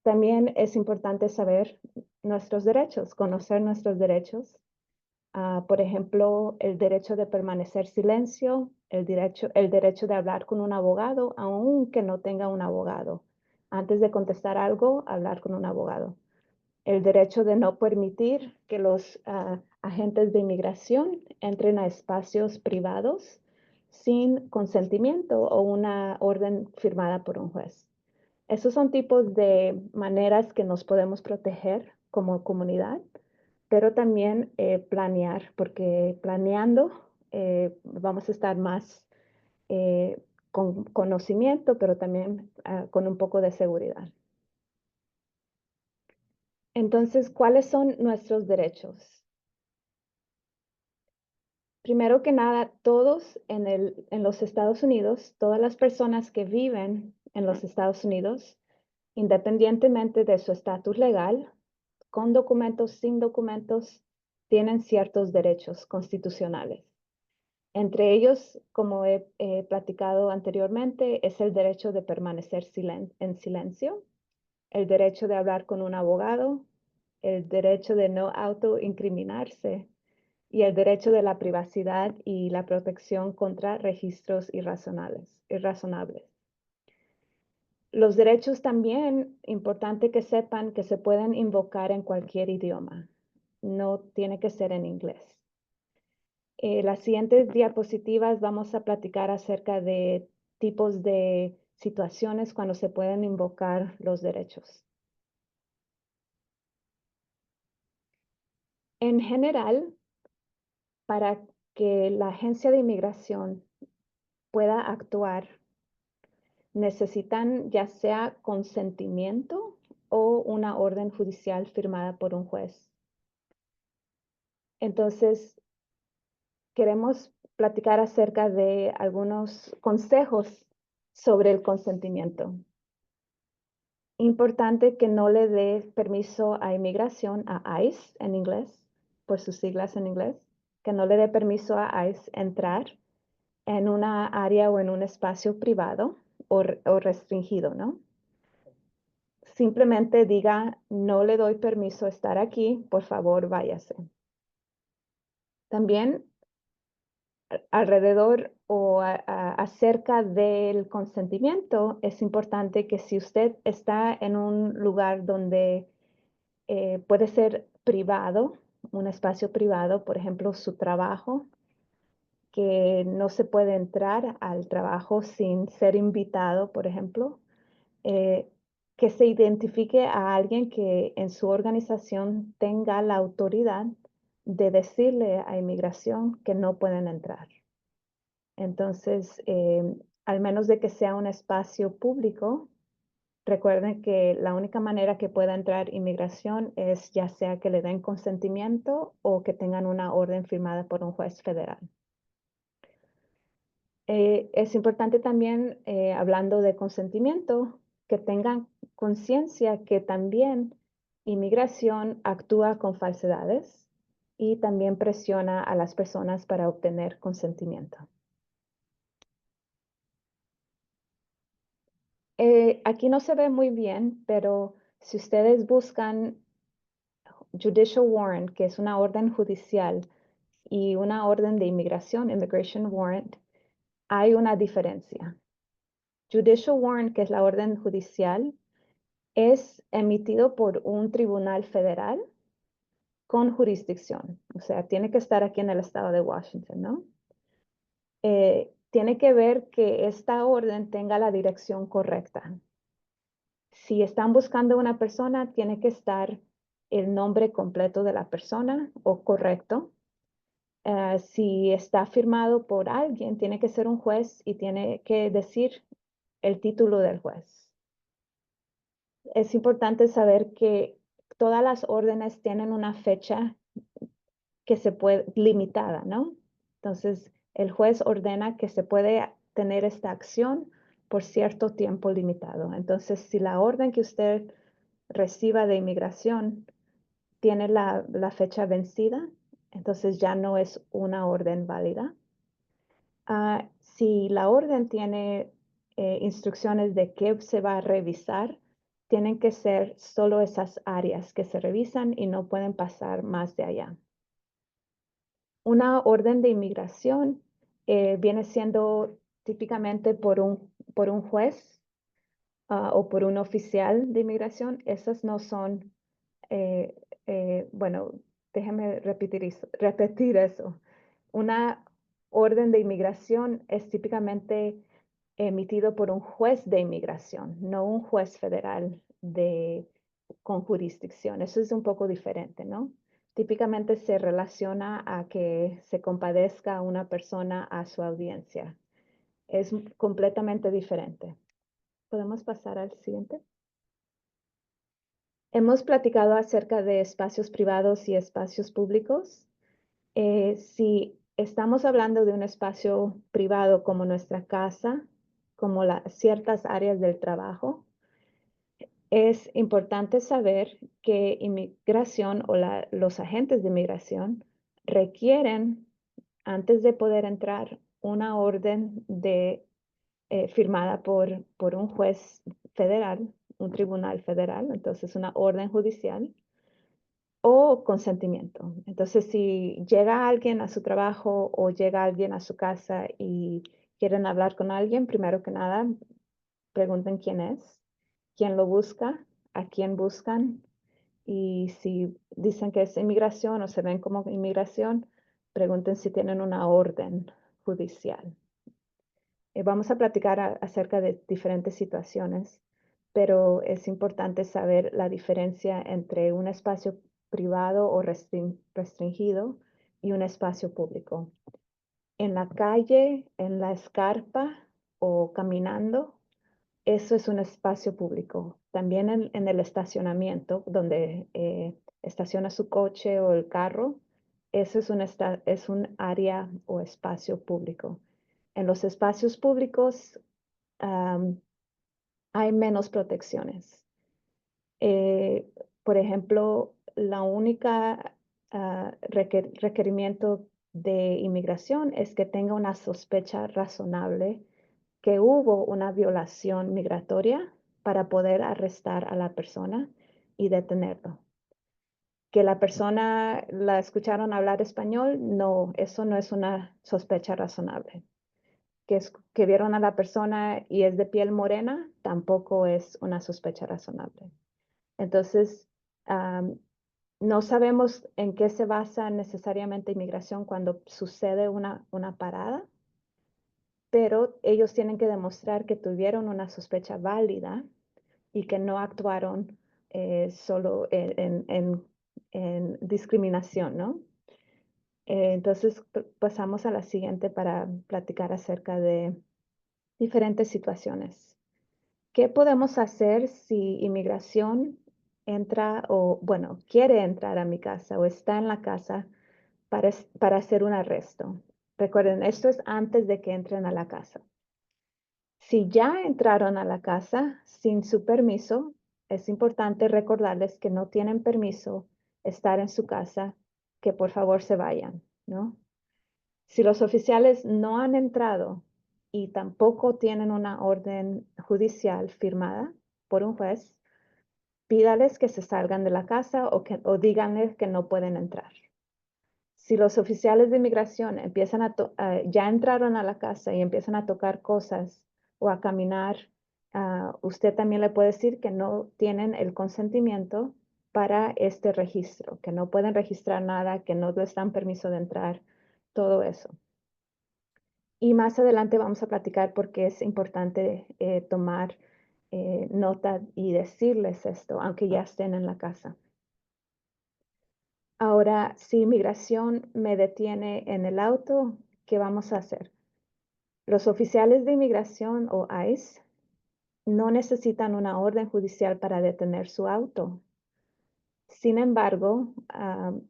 También es importante saber nuestros derechos, conocer nuestros derechos. Por ejemplo, el derecho de permanecer silencio, el derecho de hablar con un abogado, aunque no tenga un abogado. Antes de contestar algo, hablar con un abogado. El derecho de no permitir que los agentes de inmigración entren a espacios privados sin consentimiento o una orden firmada por un juez. Esos son tipos de maneras que nos podemos proteger como comunidad, pero también planear, porque planeando vamos a estar más con conocimiento, pero también con un poco de seguridad. Entonces, ¿cuáles son nuestros derechos? Primero que nada, todos en los Estados Unidos, todas las personas que viven en los Estados Unidos, independientemente de su estatus legal, con documentos, sin documentos, tienen ciertos derechos constitucionales. Entre ellos, como he platicado anteriormente, es el derecho de permanecer en silencio, el derecho de hablar con un abogado, el derecho de no autoincriminarse y el derecho de la privacidad y la protección contra registros irrazonables. Los derechos también, importante que sepan que se pueden invocar en cualquier idioma. No tiene que ser en inglés. Las siguientes diapositivas vamos a platicar acerca de tipos de situaciones cuando se pueden invocar los derechos. En general, para que la agencia de inmigración pueda actuar, necesitan ya sea consentimiento o una orden judicial firmada por un juez. Entonces, queremos platicar acerca de algunos consejos sobre el consentimiento. Importante que no le dé permiso a inmigración, a ICE en inglés, por sus siglas en inglés, que no le dé permiso a ICE entrar en una área o en un espacio privado o restringido, ¿no? Simplemente diga, no le doy permiso a estar aquí, por favor, váyase. También alrededor o acerca del consentimiento, es importante que si usted está en un lugar donde puede ser privado, un espacio privado, por ejemplo, su trabajo, que no se puede entrar al trabajo sin ser invitado, por ejemplo, eh, que se identifique a alguien que en su organización tenga la autoridad de decirle a inmigración que no pueden entrar. Entonces, al menos de que sea un espacio público, recuerden que la única manera que pueda entrar inmigración es ya sea que le den consentimiento o que tengan una orden firmada por un juez federal. Es importante también, hablando de consentimiento, que tengan conciencia que también inmigración actúa con falsedades y también presiona a las personas para obtener consentimiento. Aquí no se ve muy bien, pero si ustedes buscan Judicial Warrant, que es una orden judicial, y una orden de inmigración, Immigration Warrant, hay una diferencia. Judicial Warrant, que es la orden judicial, es emitido por un tribunal federal con jurisdicción. O sea, tiene que estar aquí en el estado de Washington, ¿no? Tiene que ver que esta orden tenga la dirección correcta. Si están buscando una persona, tiene que estar el nombre completo de la persona o correcto. Si está firmado por alguien, tiene que ser un juez y tiene que decir el título del juez. Es importante saber que todas las órdenes tienen una fecha que se puede limitada, ¿no? Entonces, el juez ordena que se puede tener esta acción por cierto tiempo limitado. Entonces, si la orden que usted reciba de inmigración tiene la fecha vencida, entonces ya no es una orden válida. Si la orden tiene instrucciones de qué se va a revisar, tienen que ser solo esas áreas que se revisan y no pueden pasar más de allá. Una orden de inmigración viene siendo típicamente por un juez o por un oficial de inmigración. Esas no son, bueno, déjeme repetir eso. Una orden de inmigración es típicamente emitido por un juez de inmigración, no un juez federal con jurisdicción. Eso es un poco diferente, ¿no? típicamente se relaciona a que se compadezca a una persona a su audiencia. Es completamente diferente. ¿Podemos pasar al siguiente? Hemos platicado acerca de espacios privados y espacios públicos. Si estamos hablando de un espacio privado como nuestra casa, como ciertas áreas del trabajo, es importante saber que inmigración o los agentes de inmigración requieren, antes de poder entrar, una orden firmada por un juez federal, un tribunal federal, entonces una orden judicial o consentimiento. Entonces, si llega alguien a su trabajo o llega alguien a su casa y quieren hablar con alguien, primero que nada, pregunten quién es, quién lo busca, a quién buscan, y si dicen que es inmigración o se ven como inmigración, pregunten si tienen una orden judicial. Vamos a platicar acerca de diferentes situaciones, pero es importante saber la diferencia entre un espacio privado o restringido y un espacio público. En la calle, en la escarpa o caminando, eso es un espacio público. También en el estacionamiento, donde estaciona su coche o el carro, eso es un área o espacio público. En los espacios públicos hay menos protecciones. Eh, por ejemplo, la única requerimiento de inmigración es que tenga una sospecha razonable que hubo una violación migratoria para poder arrestar a la persona y detenerlo. Que la persona la escucharon hablar español, no, eso no es una sospecha razonable. Que vieron a la persona y es de piel morena, tampoco es una sospecha razonable. Entonces, no sabemos en qué se basa necesariamente inmigración cuando sucede una parada, pero ellos tienen que demostrar que tuvieron una sospecha válida y que no actuaron solo en discriminación, ¿no? Entonces, pasamos a la siguiente para platicar acerca de diferentes situaciones. ¿Qué podemos hacer si inmigración entra o, bueno, quiere entrar a mi casa o está en la casa para hacer un arresto? Recuerden, esto es antes de que entren a la casa. Si ya entraron a la casa sin su permiso, es importante recordarles que no tienen permiso estar en su casa, que por favor se vayan, ¿no? Si los oficiales no han entrado y tampoco tienen una orden judicial firmada por un juez, pídales que se salgan de la casa o díganles que no pueden entrar. Si los oficiales de inmigración ya entraron a la casa y empiezan a tocar cosas o a caminar, usted también le puede decir que no tienen el consentimiento para este registro, que no pueden registrar nada, que no les dan permiso de entrar, todo eso. Y más adelante vamos a platicar por qué es importante tomar nota y decirles esto, aunque ya estén en la casa. Ahora, si inmigración me detiene en el auto, ¿qué vamos a hacer? Los oficiales de inmigración o ICE no necesitan una orden judicial para detener su auto. Sin embargo,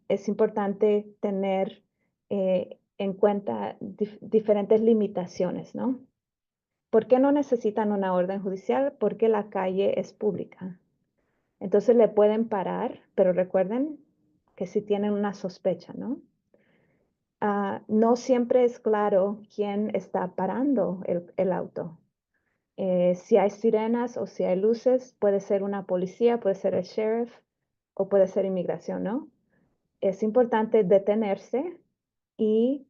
es importante tener en cuenta diferentes limitaciones, ¿no? ¿Por qué no necesitan una orden judicial? Porque la calle es pública. Entonces le pueden parar, pero recuerden que si tienen una sospecha, ¿no? No siempre es claro quién está parando el auto. Si hay sirenas o si hay luces, puede ser una policía, puede ser el sheriff o puede ser inmigración, ¿no? Es importante detenerse y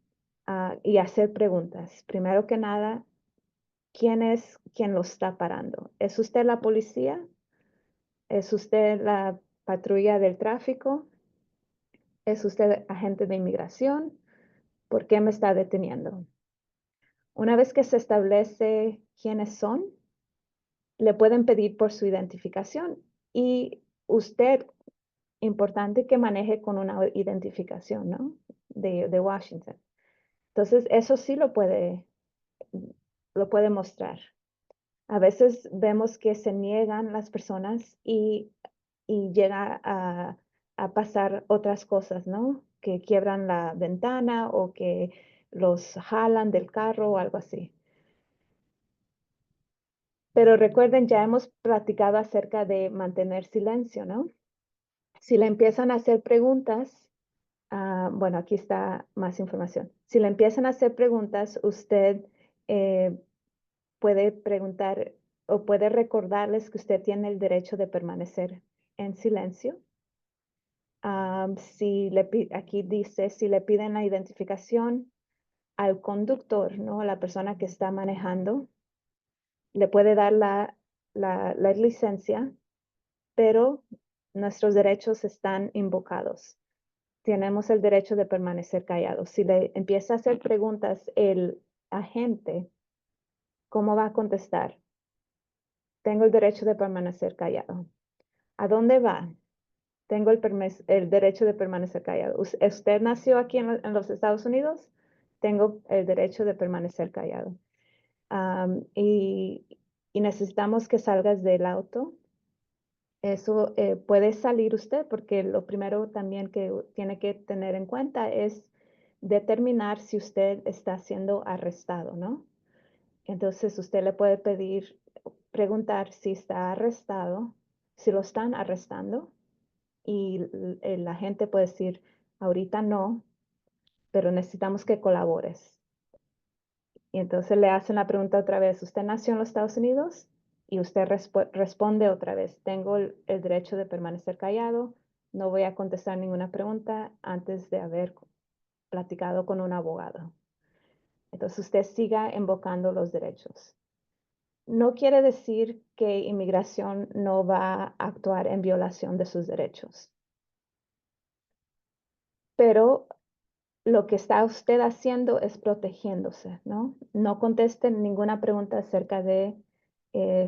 hacer preguntas. Primero que nada, ¿quién es quien lo está parando? ¿Es usted la policía? ¿Es usted la patrulla del tráfico? ¿Es usted agente de inmigración? ¿Por qué me está deteniendo? Una vez que se establece quiénes son, le pueden pedir por su identificación y usted importante que maneje con una identificación, ¿no? De Washington. Entonces, eso sí lo puede mostrar. A veces vemos que se niegan las personas y llega a pasar otras cosas, ¿no? Que quiebran la ventana o que los jalan del carro o algo así. Pero recuerden, ya hemos platicado acerca de mantener silencio, ¿no? Si le empiezan a hacer preguntas, bueno, aquí está más información. Si le empiezan a hacer preguntas, usted eh, puede preguntar o puede recordarles que usted tiene el derecho de permanecer en silencio. Aquí dice, si le piden la identificación al conductor, ¿no? A la persona que está manejando, le puede dar la licencia, pero nuestros derechos están invocados. Tenemos el derecho de permanecer callados. Si le empieza a hacer preguntas el agente, ¿cómo va a contestar? Tengo el derecho de permanecer callado. ¿A dónde va? Tengo el derecho de permanecer callado. ¿Usted nació aquí en los Estados Unidos? Tengo el derecho de permanecer callado. Y necesitamos que salgas del auto. Eso puede salir usted porque lo primero también que tiene que tener en cuenta es determinar si usted está siendo arrestado, ¿no? Entonces usted le puede preguntar si está arrestado, si lo están arrestando y la gente puede decir, ahorita no, pero necesitamos que colabores. Y entonces le hacen la pregunta otra vez, ¿usted nació en los Estados Unidos? Y usted responde otra vez, tengo el derecho de permanecer callado, no voy a contestar ninguna pregunta antes de haber platicado con un abogado. Entonces usted siga invocando los derechos. No quiere decir que inmigración no va a actuar en violación de sus derechos, pero lo que está usted haciendo es protegiéndose, ¿no? No conteste ninguna pregunta acerca de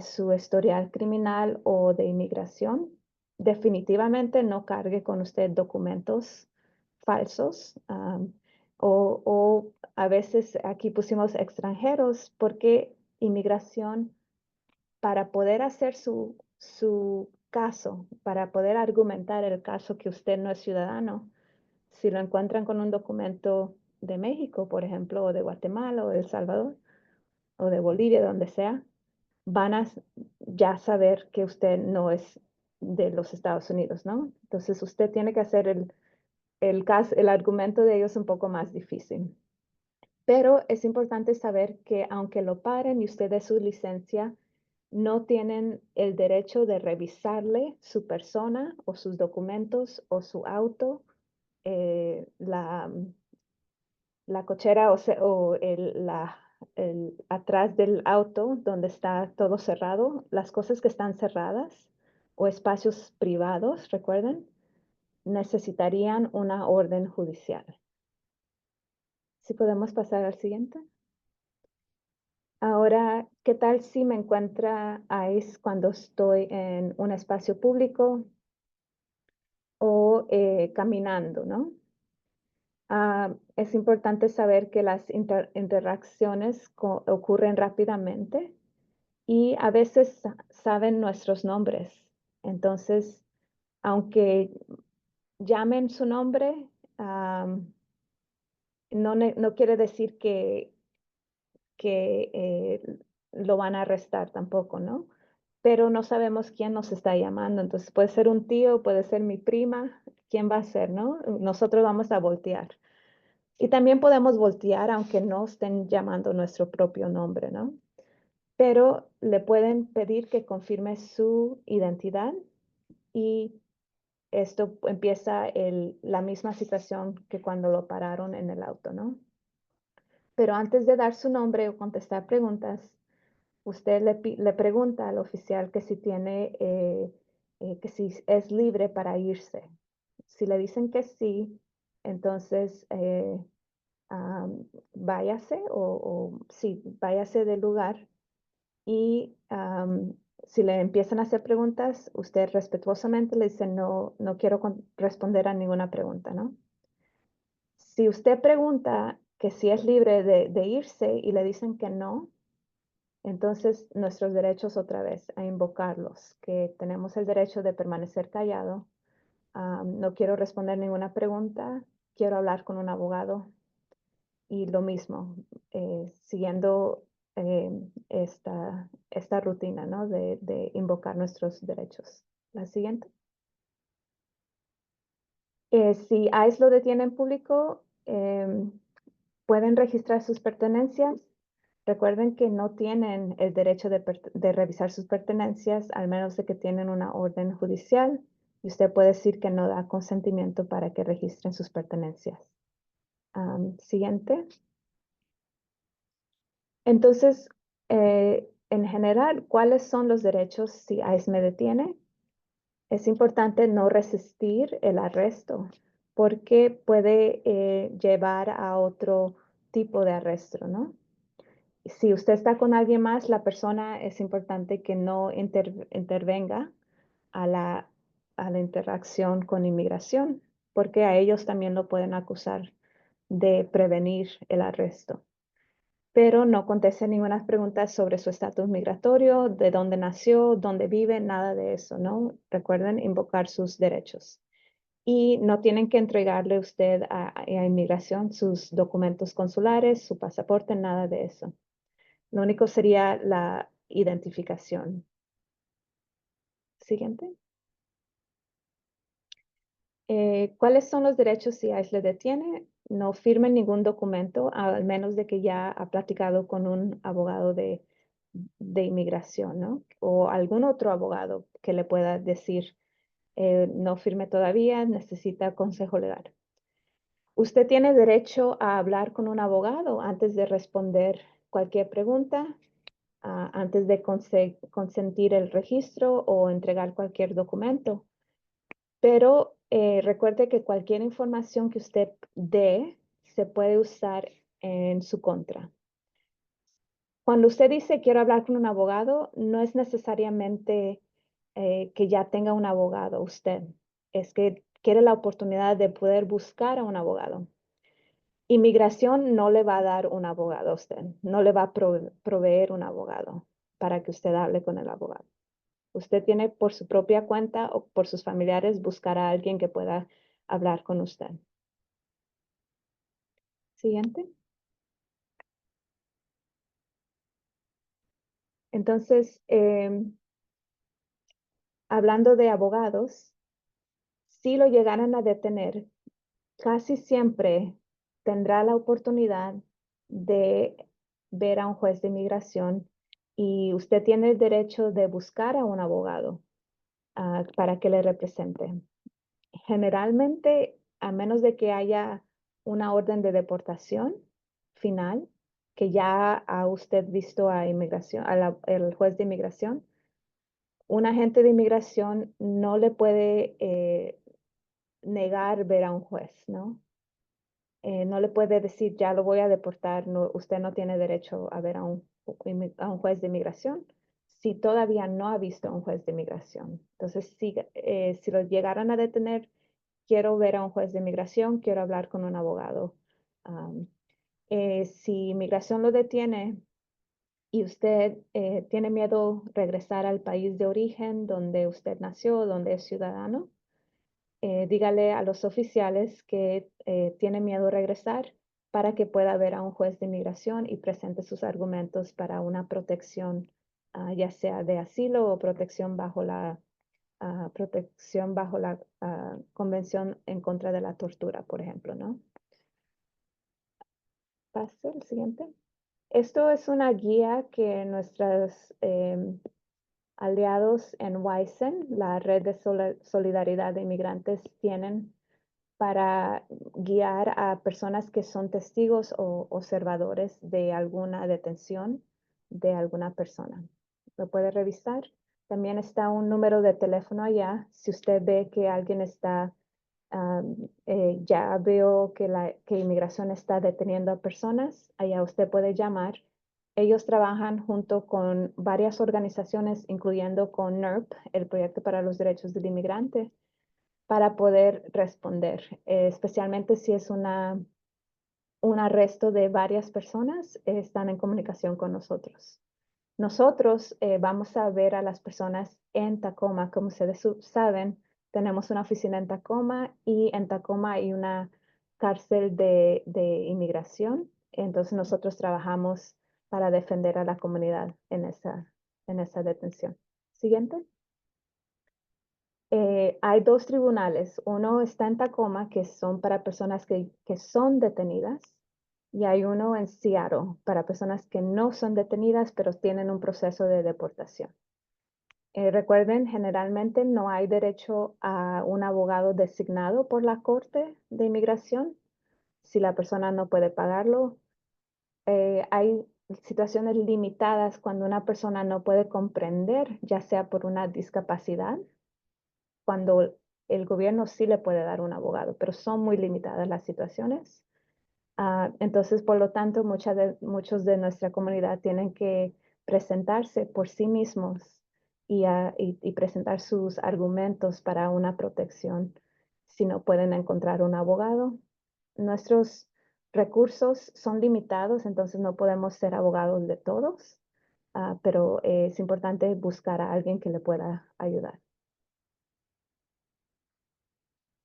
su historial criminal o de inmigración. Definitivamente no cargue con usted documentos falsos o a veces aquí pusimos extranjeros porque inmigración para poder hacer su caso, para poder argumentar el caso que usted no es ciudadano, si lo encuentran con un documento de México, por ejemplo, o de Guatemala, o de El Salvador, o de Bolivia, donde sea, van a ya saber que usted no es de los Estados Unidos, ¿no? Entonces usted tiene que hacer el argumento de ellos un poco más difícil. Pero es importante saber que aunque lo paren y usted dé su licencia, no tienen el derecho de revisarle su persona o sus documentos o su auto, eh, la, la cochera o atrás del auto donde está todo cerrado, las cosas que están cerradas o espacios privados, recuerden, necesitarían una orden judicial. Si podemos pasar al siguiente. Ahora, ¿qué tal si me encuentra ICE cuando estoy en un espacio público o caminando, ¿no? Es importante saber que las interacciones ocurren rápidamente y a veces saben nuestros nombres. Entonces, aunque llamen su nombre, no quiere decir que lo van a arrestar tampoco, ¿no? Pero no sabemos quién nos está llamando. Entonces puede ser un tío, puede ser mi prima, quién va a ser, ¿no? Nosotros vamos a voltear. Y también podemos voltear aunque no estén llamando nuestro propio nombre, ¿no? Pero le pueden pedir que confirme su identidad y esto empieza la misma situación que cuando lo pararon en el auto, ¿no? Pero antes de dar su nombre o contestar preguntas, usted le pregunta al oficial que si tiene, que si es libre para irse. Si le dicen que sí, entonces váyase o sí, váyase del lugar y si le empiezan a hacer preguntas, usted respetuosamente le dice, no, no quiero responder a ninguna pregunta, ¿no? Si usted pregunta que si es libre de irse y le dicen que no, entonces nuestros derechos otra vez a invocarlos, que tenemos el derecho de permanecer callado. No quiero responder ninguna pregunta, quiero hablar con un abogado y lo mismo, siguiendo esta rutina, ¿no? De invocar nuestros derechos. La siguiente. Si ICE lo detiene en público, pueden registrar sus pertenencias. Recuerden que no tienen el derecho de revisar sus pertenencias, al menos de que tienen una orden judicial, y usted puede decir que no da consentimiento para que registren sus pertenencias. Siguiente. Entonces, en general, ¿cuáles son los derechos si ICE me detiene? Es importante no resistir el arresto porque puede llevar a otro tipo de arresto, ¿no? Si usted está con alguien más, la persona es importante que no intervenga a la interacción con inmigración, porque a ellos también lo pueden acusar de prevenir el arresto. Pero no conteste ninguna pregunta sobre su estatus migratorio, de dónde nació, dónde vive, nada de eso, ¿no? Recuerden invocar sus derechos. Y no tienen que entregarle usted a inmigración sus documentos consulares, su pasaporte, nada de eso. Lo único sería la identificación. Siguiente. ¿Cuáles son los derechos si ICE le detiene? No firmen ningún documento, al menos de que ya ha platicado con un abogado de inmigración, ¿no? O algún otro abogado que le pueda decir, no firme todavía, necesita consejo legal. Usted tiene derecho a hablar con un abogado antes de responder cualquier pregunta, antes de consentir el registro o entregar cualquier documento. Pero recuerde que cualquier información que usted dé se puede usar en su contra. Cuando usted dice quiero hablar con un abogado, no es necesariamente que ya tenga un abogado usted. Es que quiere la oportunidad de poder buscar a un abogado. Inmigración no le va a dar un abogado a usted, no le va a proveer un abogado para que usted hable con el abogado. Usted tiene por su propia cuenta o por sus familiares buscar a alguien que pueda hablar con usted. Siguiente. Entonces, hablando de abogados, si lo llegaran a detener, casi siempre tendrá la oportunidad de ver a un juez de inmigración y usted tiene el derecho de buscar a un abogado para que le represente. Generalmente, a menos de que haya una orden de deportación final, que ya ha usted visto a inmigración, el juez de inmigración, un agente de inmigración no le puede negar ver a un juez, ¿no? No le puede decir, ya lo voy a deportar, no, usted no tiene derecho a ver a un juez de inmigración si todavía no ha visto a un juez de inmigración. Entonces, si lo llegaran a detener, quiero ver a un juez de inmigración, quiero hablar con un abogado. Si inmigración lo detiene y usted tiene miedo regresar al país de origen donde usted nació, donde es ciudadano, dígale a los oficiales que tiene miedo regresar para que pueda ver a un juez de inmigración y presente sus argumentos para una protección, ya sea de asilo o protección bajo la Convención en contra de la tortura, por ejemplo, ¿no? Pase el siguiente. Esto es una guía que nuestros aliados en WISEN, la Red de Solidaridad de Inmigrantes, tienen para guiar a personas que son testigos o observadores de alguna detención de alguna persona. ¿Lo puede revisar? También está un número de teléfono allá. Si usted ve que alguien está, ya veo que inmigración está deteniendo a personas, allá usted puede llamar Ellos trabajan junto con varias organizaciones, incluyendo con NERP, el Proyecto para los Derechos del Inmigrante, para poder responder, especialmente si es un arresto de varias personas, están en comunicación con nosotros. Nosotros vamos a ver a las personas en Tacoma. Como ustedes saben, tenemos una oficina en Tacoma y en Tacoma hay una cárcel de inmigración. Entonces nosotros trabajamos para defender a la comunidad en esa detención. Siguiente. Hay dos tribunales. Uno está en Tacoma, que son para personas que son detenidas, y hay uno en Seattle para personas que no son detenidas, pero tienen un proceso de deportación. Recuerden, generalmente no hay derecho a un abogado designado por la Corte de Inmigración si la persona no puede pagarlo. Hay situaciones limitadas cuando una persona no puede comprender, ya sea por una discapacidad, cuando el gobierno sí le puede dar un abogado, pero son muy limitadas las situaciones. Entonces, por lo tanto, muchos de nuestra comunidad tienen que presentarse por sí mismos y presentar sus argumentos para una protección si no pueden encontrar un abogado. Nuestros recursos son limitados, entonces no podemos ser abogados de todos, pero es importante buscar a alguien que le pueda ayudar.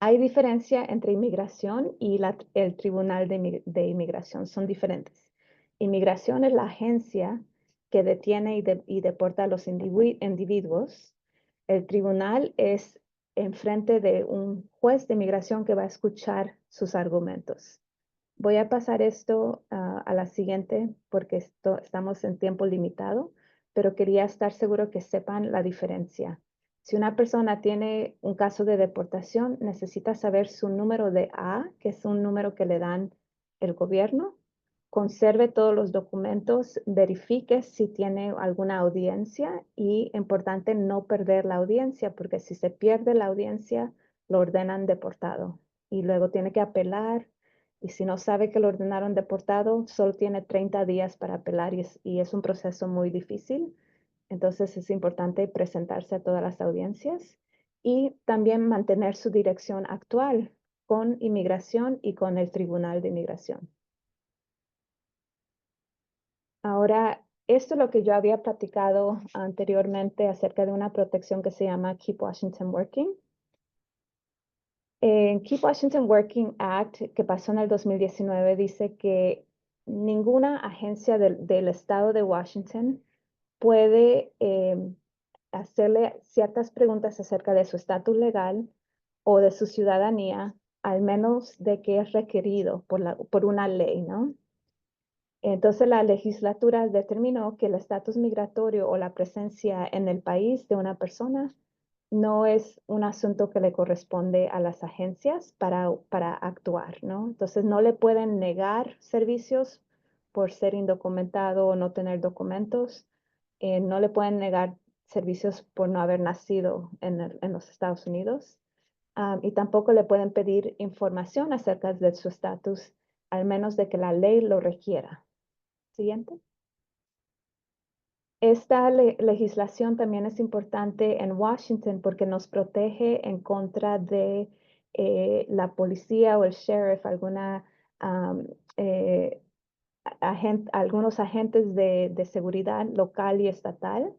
Hay diferencia entre inmigración y el Tribunal de Inmigración, son diferentes. Inmigración es la agencia que detiene y deporta a los individuos. El tribunal es enfrente de un juez de inmigración que va a escuchar sus argumentos. Voy a pasar esto a la siguiente porque estamos en tiempo limitado, pero quería estar seguro que sepan la diferencia. Si una persona tiene un caso de deportación, necesita saber su número de A, que es un número que le dan el gobierno. Conserve todos los documentos, verifique si tiene alguna audiencia y, importante, no perder la audiencia, porque si se pierde la audiencia, lo ordenan deportado y luego tiene que apelar. Y si no sabe que lo ordenaron deportado, solo tiene 30 días para apelar y es un proceso muy difícil. Entonces es importante presentarse a todas las audiencias y también mantener su dirección actual con inmigración y con el Tribunal de Inmigración. Ahora, esto es lo que yo había platicado anteriormente acerca de una protección que se llama Keep Washington Working. En Keep Washington Working Act, que pasó en el 2019, dice que ninguna agencia del estado de Washington puede hacerle ciertas preguntas acerca de su estatus legal o de su ciudadanía, al menos de que es requerido por una ley, ¿no? Entonces la legislatura determinó que el estatus migratorio o la presencia en el país de una persona no es un asunto que le corresponde a las agencias para actuar, ¿no? Entonces no le pueden negar servicios por ser indocumentado o no tener documentos. No le pueden negar servicios por no haber nacido en los Estados Unidos. Y tampoco le pueden pedir información acerca de su estatus, al menos de que la ley lo requiera. Siguiente. Esta legislación también es importante en Washington porque nos protege en contra de la policía o el sheriff, eh, algunos agentes de seguridad local y estatal,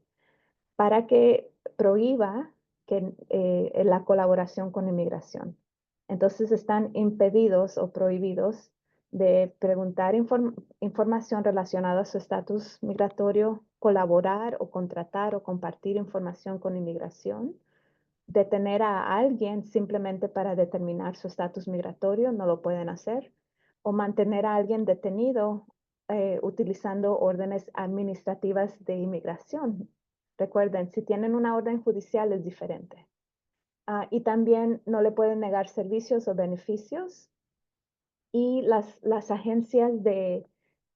para que prohíba la colaboración con inmigración. Entonces están impedidos o prohibidos de preguntar información relacionada a su estatus migratorio, colaborar o contratar o compartir información con inmigración, detener a alguien simplemente para determinar su estatus migratorio, no lo pueden hacer, o mantener a alguien detenido utilizando órdenes administrativas de inmigración. Recuerden, si tienen una orden judicial es diferente. Y también no le pueden negar servicios o beneficios. Y las agencias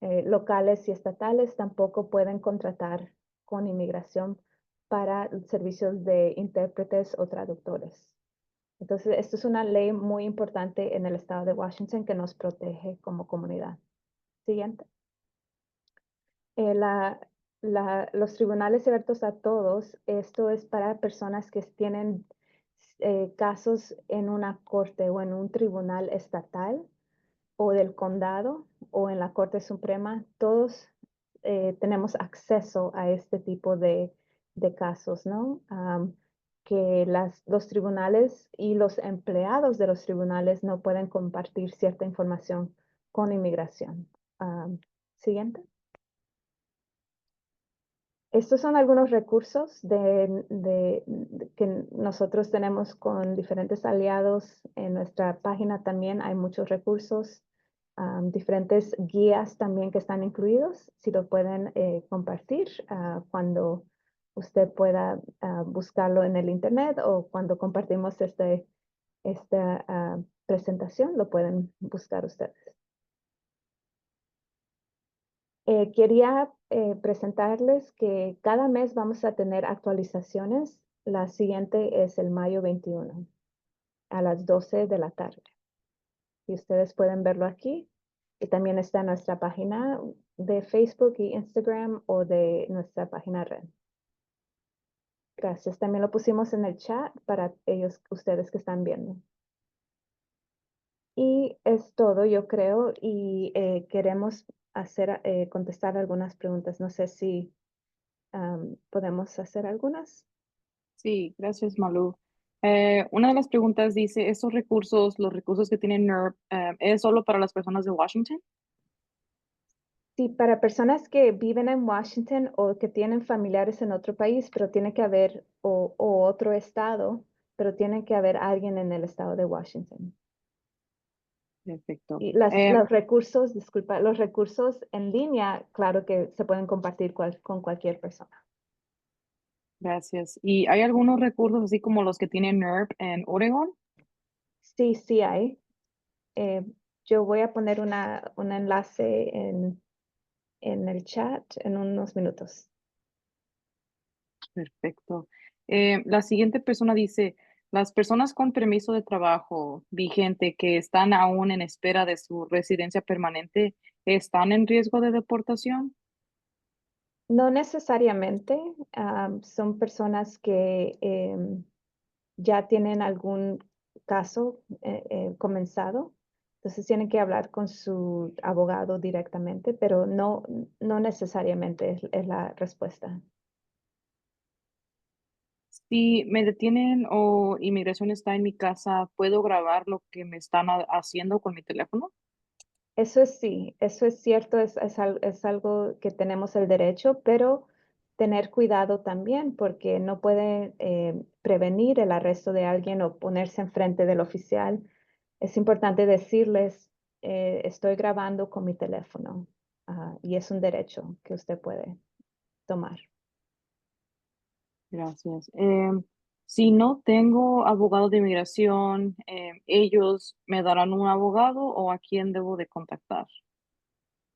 locales y estatales tampoco pueden contratar con inmigración para servicios de intérpretes o traductores. Entonces, esto es una ley muy importante en el estado de Washington que nos protege como comunidad. Siguiente. Eh, la, los tribunales abiertos a todos, esto es para personas que tienen casos en una corte o en un tribunal estatal o del condado o en la Corte Suprema. Todos tenemos acceso a este tipo de casos, ¿no? Que los tribunales y los empleados de los tribunales no pueden compartir cierta información con inmigración. Siguiente. Estos son algunos recursos que nosotros tenemos con diferentes aliados. En nuestra página también hay muchos recursos, diferentes guías también que están incluidos. Si lo pueden compartir cuando usted pueda buscarlo en el internet o cuando compartimos esta presentación, lo pueden buscar ustedes. Quería presentarles que cada mes vamos a tener actualizaciones. La siguiente es el mayo 21 a las 12 de la tarde. Y ustedes pueden verlo aquí. Y también está en nuestra página de Facebook y Instagram o de nuestra página red. Gracias. También lo pusimos en el chat para ustedes que están viendo. Y es todo, yo creo, y queremos contestar algunas preguntas. No sé si podemos hacer algunas. Sí, gracias, Malu. Una de las preguntas dice, ¿estos recursos, los recursos que tiene NERP, es solo para las personas de Washington? Sí, para personas que viven en Washington o que tienen familiares en otro país, pero tiene que haber, o otro estado, pero tiene que haber alguien en el estado de Washington. Perfecto. Y los recursos, disculpa, los recursos en línea, claro que se pueden compartir con cualquier persona. Gracias. ¿Y hay algunos recursos así como los que tiene NERP en Oregon? Sí, sí hay. Eh, yo voy a poner un enlace en el chat en unos minutos. Perfecto. La siguiente persona dice, las personas con permiso de trabajo vigente que están aún en espera de su residencia permanente, ¿están en riesgo de deportación? No necesariamente, son personas que ya tienen algún caso comenzado, entonces tienen que hablar con su abogado directamente, pero no necesariamente es la respuesta. Si me detienen o inmigración está en mi casa, ¿puedo grabar lo que me están haciendo con mi teléfono? Eso sí, eso es cierto, es algo que tenemos el derecho, pero tener cuidado también porque no puede prevenir el arresto de alguien o ponerse enfrente del oficial. Es importante decirles, estoy grabando con mi teléfono, y es un derecho que usted puede tomar. Gracias. Si no tengo abogado de inmigración, ¿ellos me darán un abogado o a quién debo de contactar?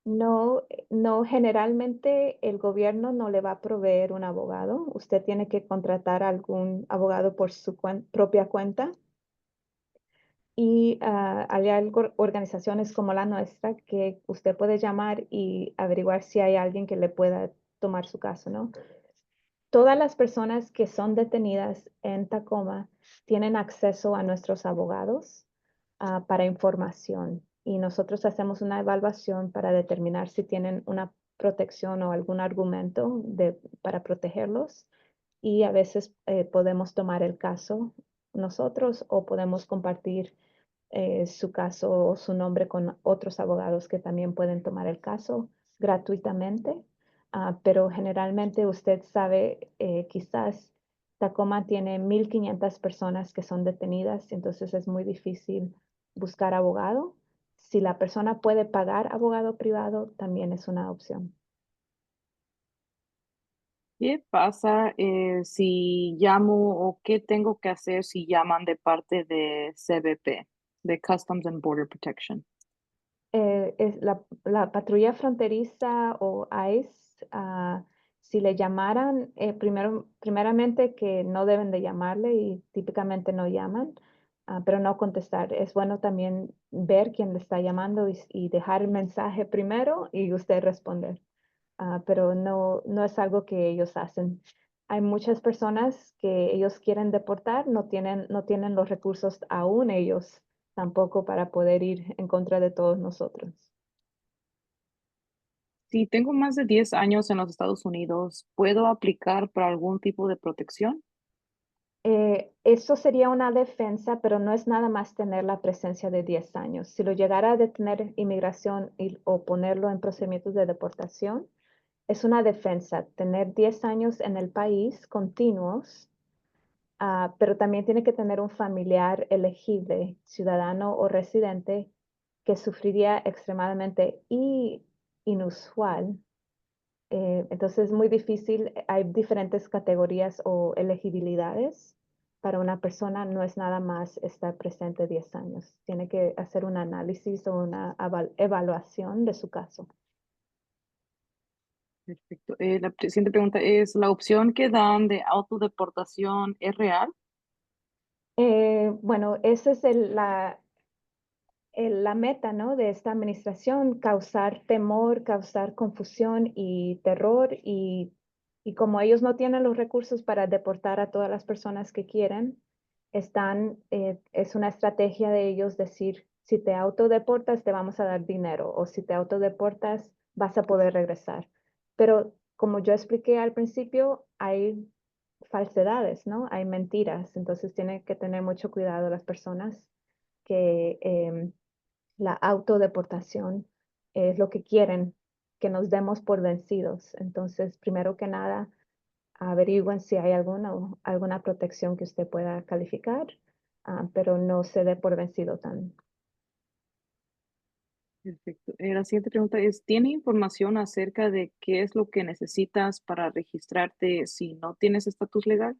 No, no, generalmente el gobierno no le va a proveer un abogado. Usted tiene que contratar a algún abogado por su propia cuenta. Y hay organizaciones como la nuestra que usted puede llamar y averiguar si hay alguien que le pueda tomar su caso, ¿no? Todas las personas que son detenidas en Tacoma tienen acceso a nuestros abogados para información y nosotros hacemos una evaluación para determinar si tienen una protección o algún argumento para protegerlos y a veces podemos tomar el caso nosotros o podemos compartir su caso o su nombre con otros abogados que también pueden tomar el caso gratuitamente. Pero generalmente usted sabe, quizás Tacoma tiene 1,500 personas que son detenidas, entonces es muy difícil buscar abogado. Si la persona puede pagar abogado privado, también es una opción. ¿Qué pasa si llamo o qué tengo que hacer si llaman de parte de CBP, de Customs and Border Protection? Es la patrulla fronteriza o ICE, si le llamaran, primeramente que no deben de llamarle y típicamente no llaman, pero no contestar. Es bueno también ver quién le está llamando y dejar el mensaje primero y usted responder. pero no es algo que ellos hacen. Hay muchas personas que ellos quieren deportar, no tienen los recursos aún ellos tampoco para poder ir en contra de todos nosotros. Si tengo más de 10 años en los Estados Unidos, ¿puedo aplicar para algún tipo de protección? Eso sería una defensa, pero no es nada más tener la presencia de 10 años. Si lo llegara a detener inmigración o ponerlo en procedimientos de deportación, es una defensa, tener 10 años en el país continuos, pero también tiene que tener un familiar elegible, ciudadano o residente, que sufriría extremadamente inusual. Entonces es muy difícil, hay diferentes categorías o elegibilidades. Para una persona no es nada más estar presente 10 años. Tiene que hacer un análisis o una evaluación de su caso. Perfecto. La siguiente pregunta es, ¿la opción que dan de autodeportación es real? Bueno, esa es la meta, ¿no? De esta administración, causar temor, causar confusión y terror. Y como ellos no tienen los recursos para deportar a todas las personas que quieren, es una estrategia de ellos decir, si te autodeportas, te vamos a dar dinero, o si te autodeportas, vas a poder regresar. Pero como yo expliqué al principio, hay falsedades, ¿no? Hay mentiras. Entonces tienen que tener mucho cuidado las personas que la autodeportación es lo que quieren, que nos demos por vencidos. Entonces, primero que nada, averigüen si hay alguna protección que usted pueda calificar, pero no se dé por vencido tan. Perfecto. La siguiente pregunta es, ¿tiene información acerca de qué es lo que necesitas para registrarte si no tienes estatus legal?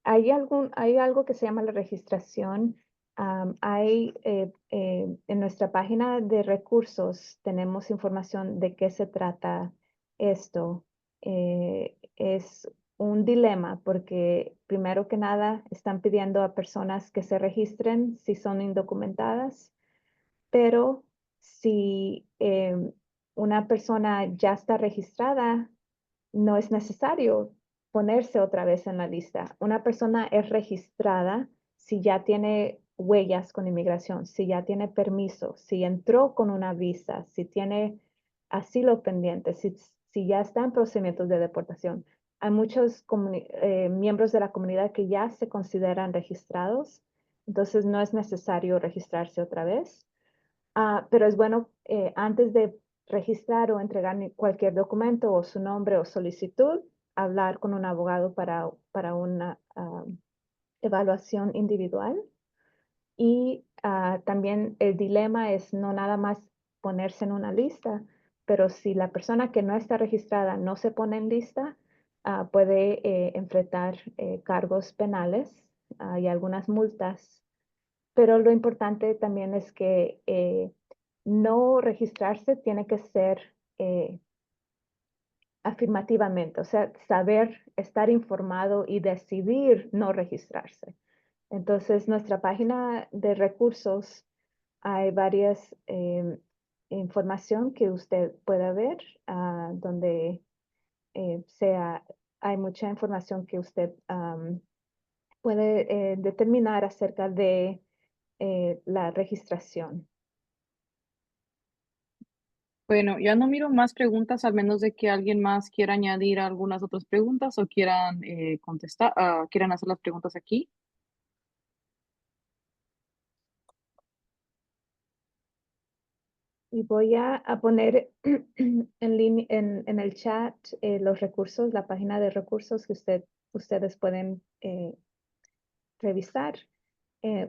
Hay algo que se llama la registración. En nuestra página de recursos tenemos información de qué se trata esto. Es un dilema porque primero que nada están pidiendo a personas que se registren si son indocumentadas, pero si una persona ya está registrada, no es necesario ponerse otra vez en la lista. Una persona es registrada si ya tiene huellas con inmigración, si ya tiene permiso, si entró con una visa, si tiene asilo pendiente, si ya está en procedimientos de deportación. Hay muchos miembros de la comunidad que ya se consideran registrados, entonces no es necesario registrarse otra vez. Pero es bueno, antes de registrar o entregar cualquier documento o su nombre o solicitud, hablar con un abogado para una evaluación individual. Y también el dilema es no nada más ponerse en una lista, pero si la persona que no está registrada no se pone en lista, puede enfrentar cargos penales y algunas multas. Pero lo importante también es que no registrarse tiene que ser afirmativamente, o sea, saber, estar informado y decidir no registrarse. Entonces, nuestra página de recursos hay varias información que usted pueda ver, donde sea, hay mucha información que usted puede determinar acerca de la registración. Bueno, ya no miro más preguntas, al menos de que alguien más quiera añadir algunas otras preguntas o quieran contestar, quieran hacer las preguntas aquí. Y voy a poner en el chat los recursos, la página de recursos que ustedes pueden revisar.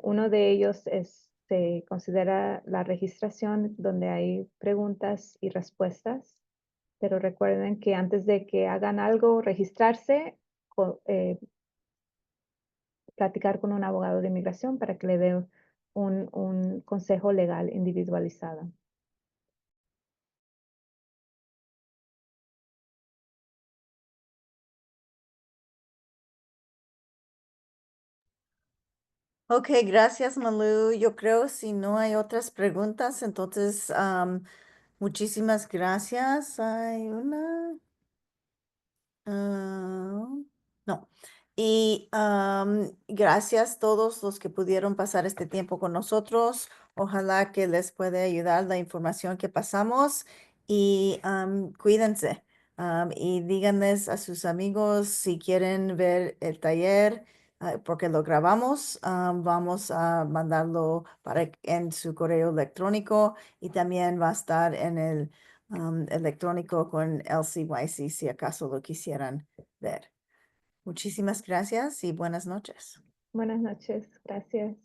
Uno de ellos se considera la registración, donde hay preguntas y respuestas. Pero recuerden que antes de que hagan algo, registrarse, platicar con un abogado de inmigración para que le dé un consejo legal individualizado. Ok, gracias, Malú. Yo creo si no hay otras preguntas, entonces Muchísimas gracias. Hay una. No. Y gracias a todos los que pudieron pasar este tiempo con nosotros. Ojalá que les pueda ayudar la información que pasamos y cuídense. Y díganles a sus amigos si quieren ver el taller, porque lo grabamos. Vamos a mandarlo en su correo electrónico y también va a estar en el electrónico con LCYC si acaso lo quisieran ver. Muchísimas gracias y buenas noches. Buenas noches, gracias.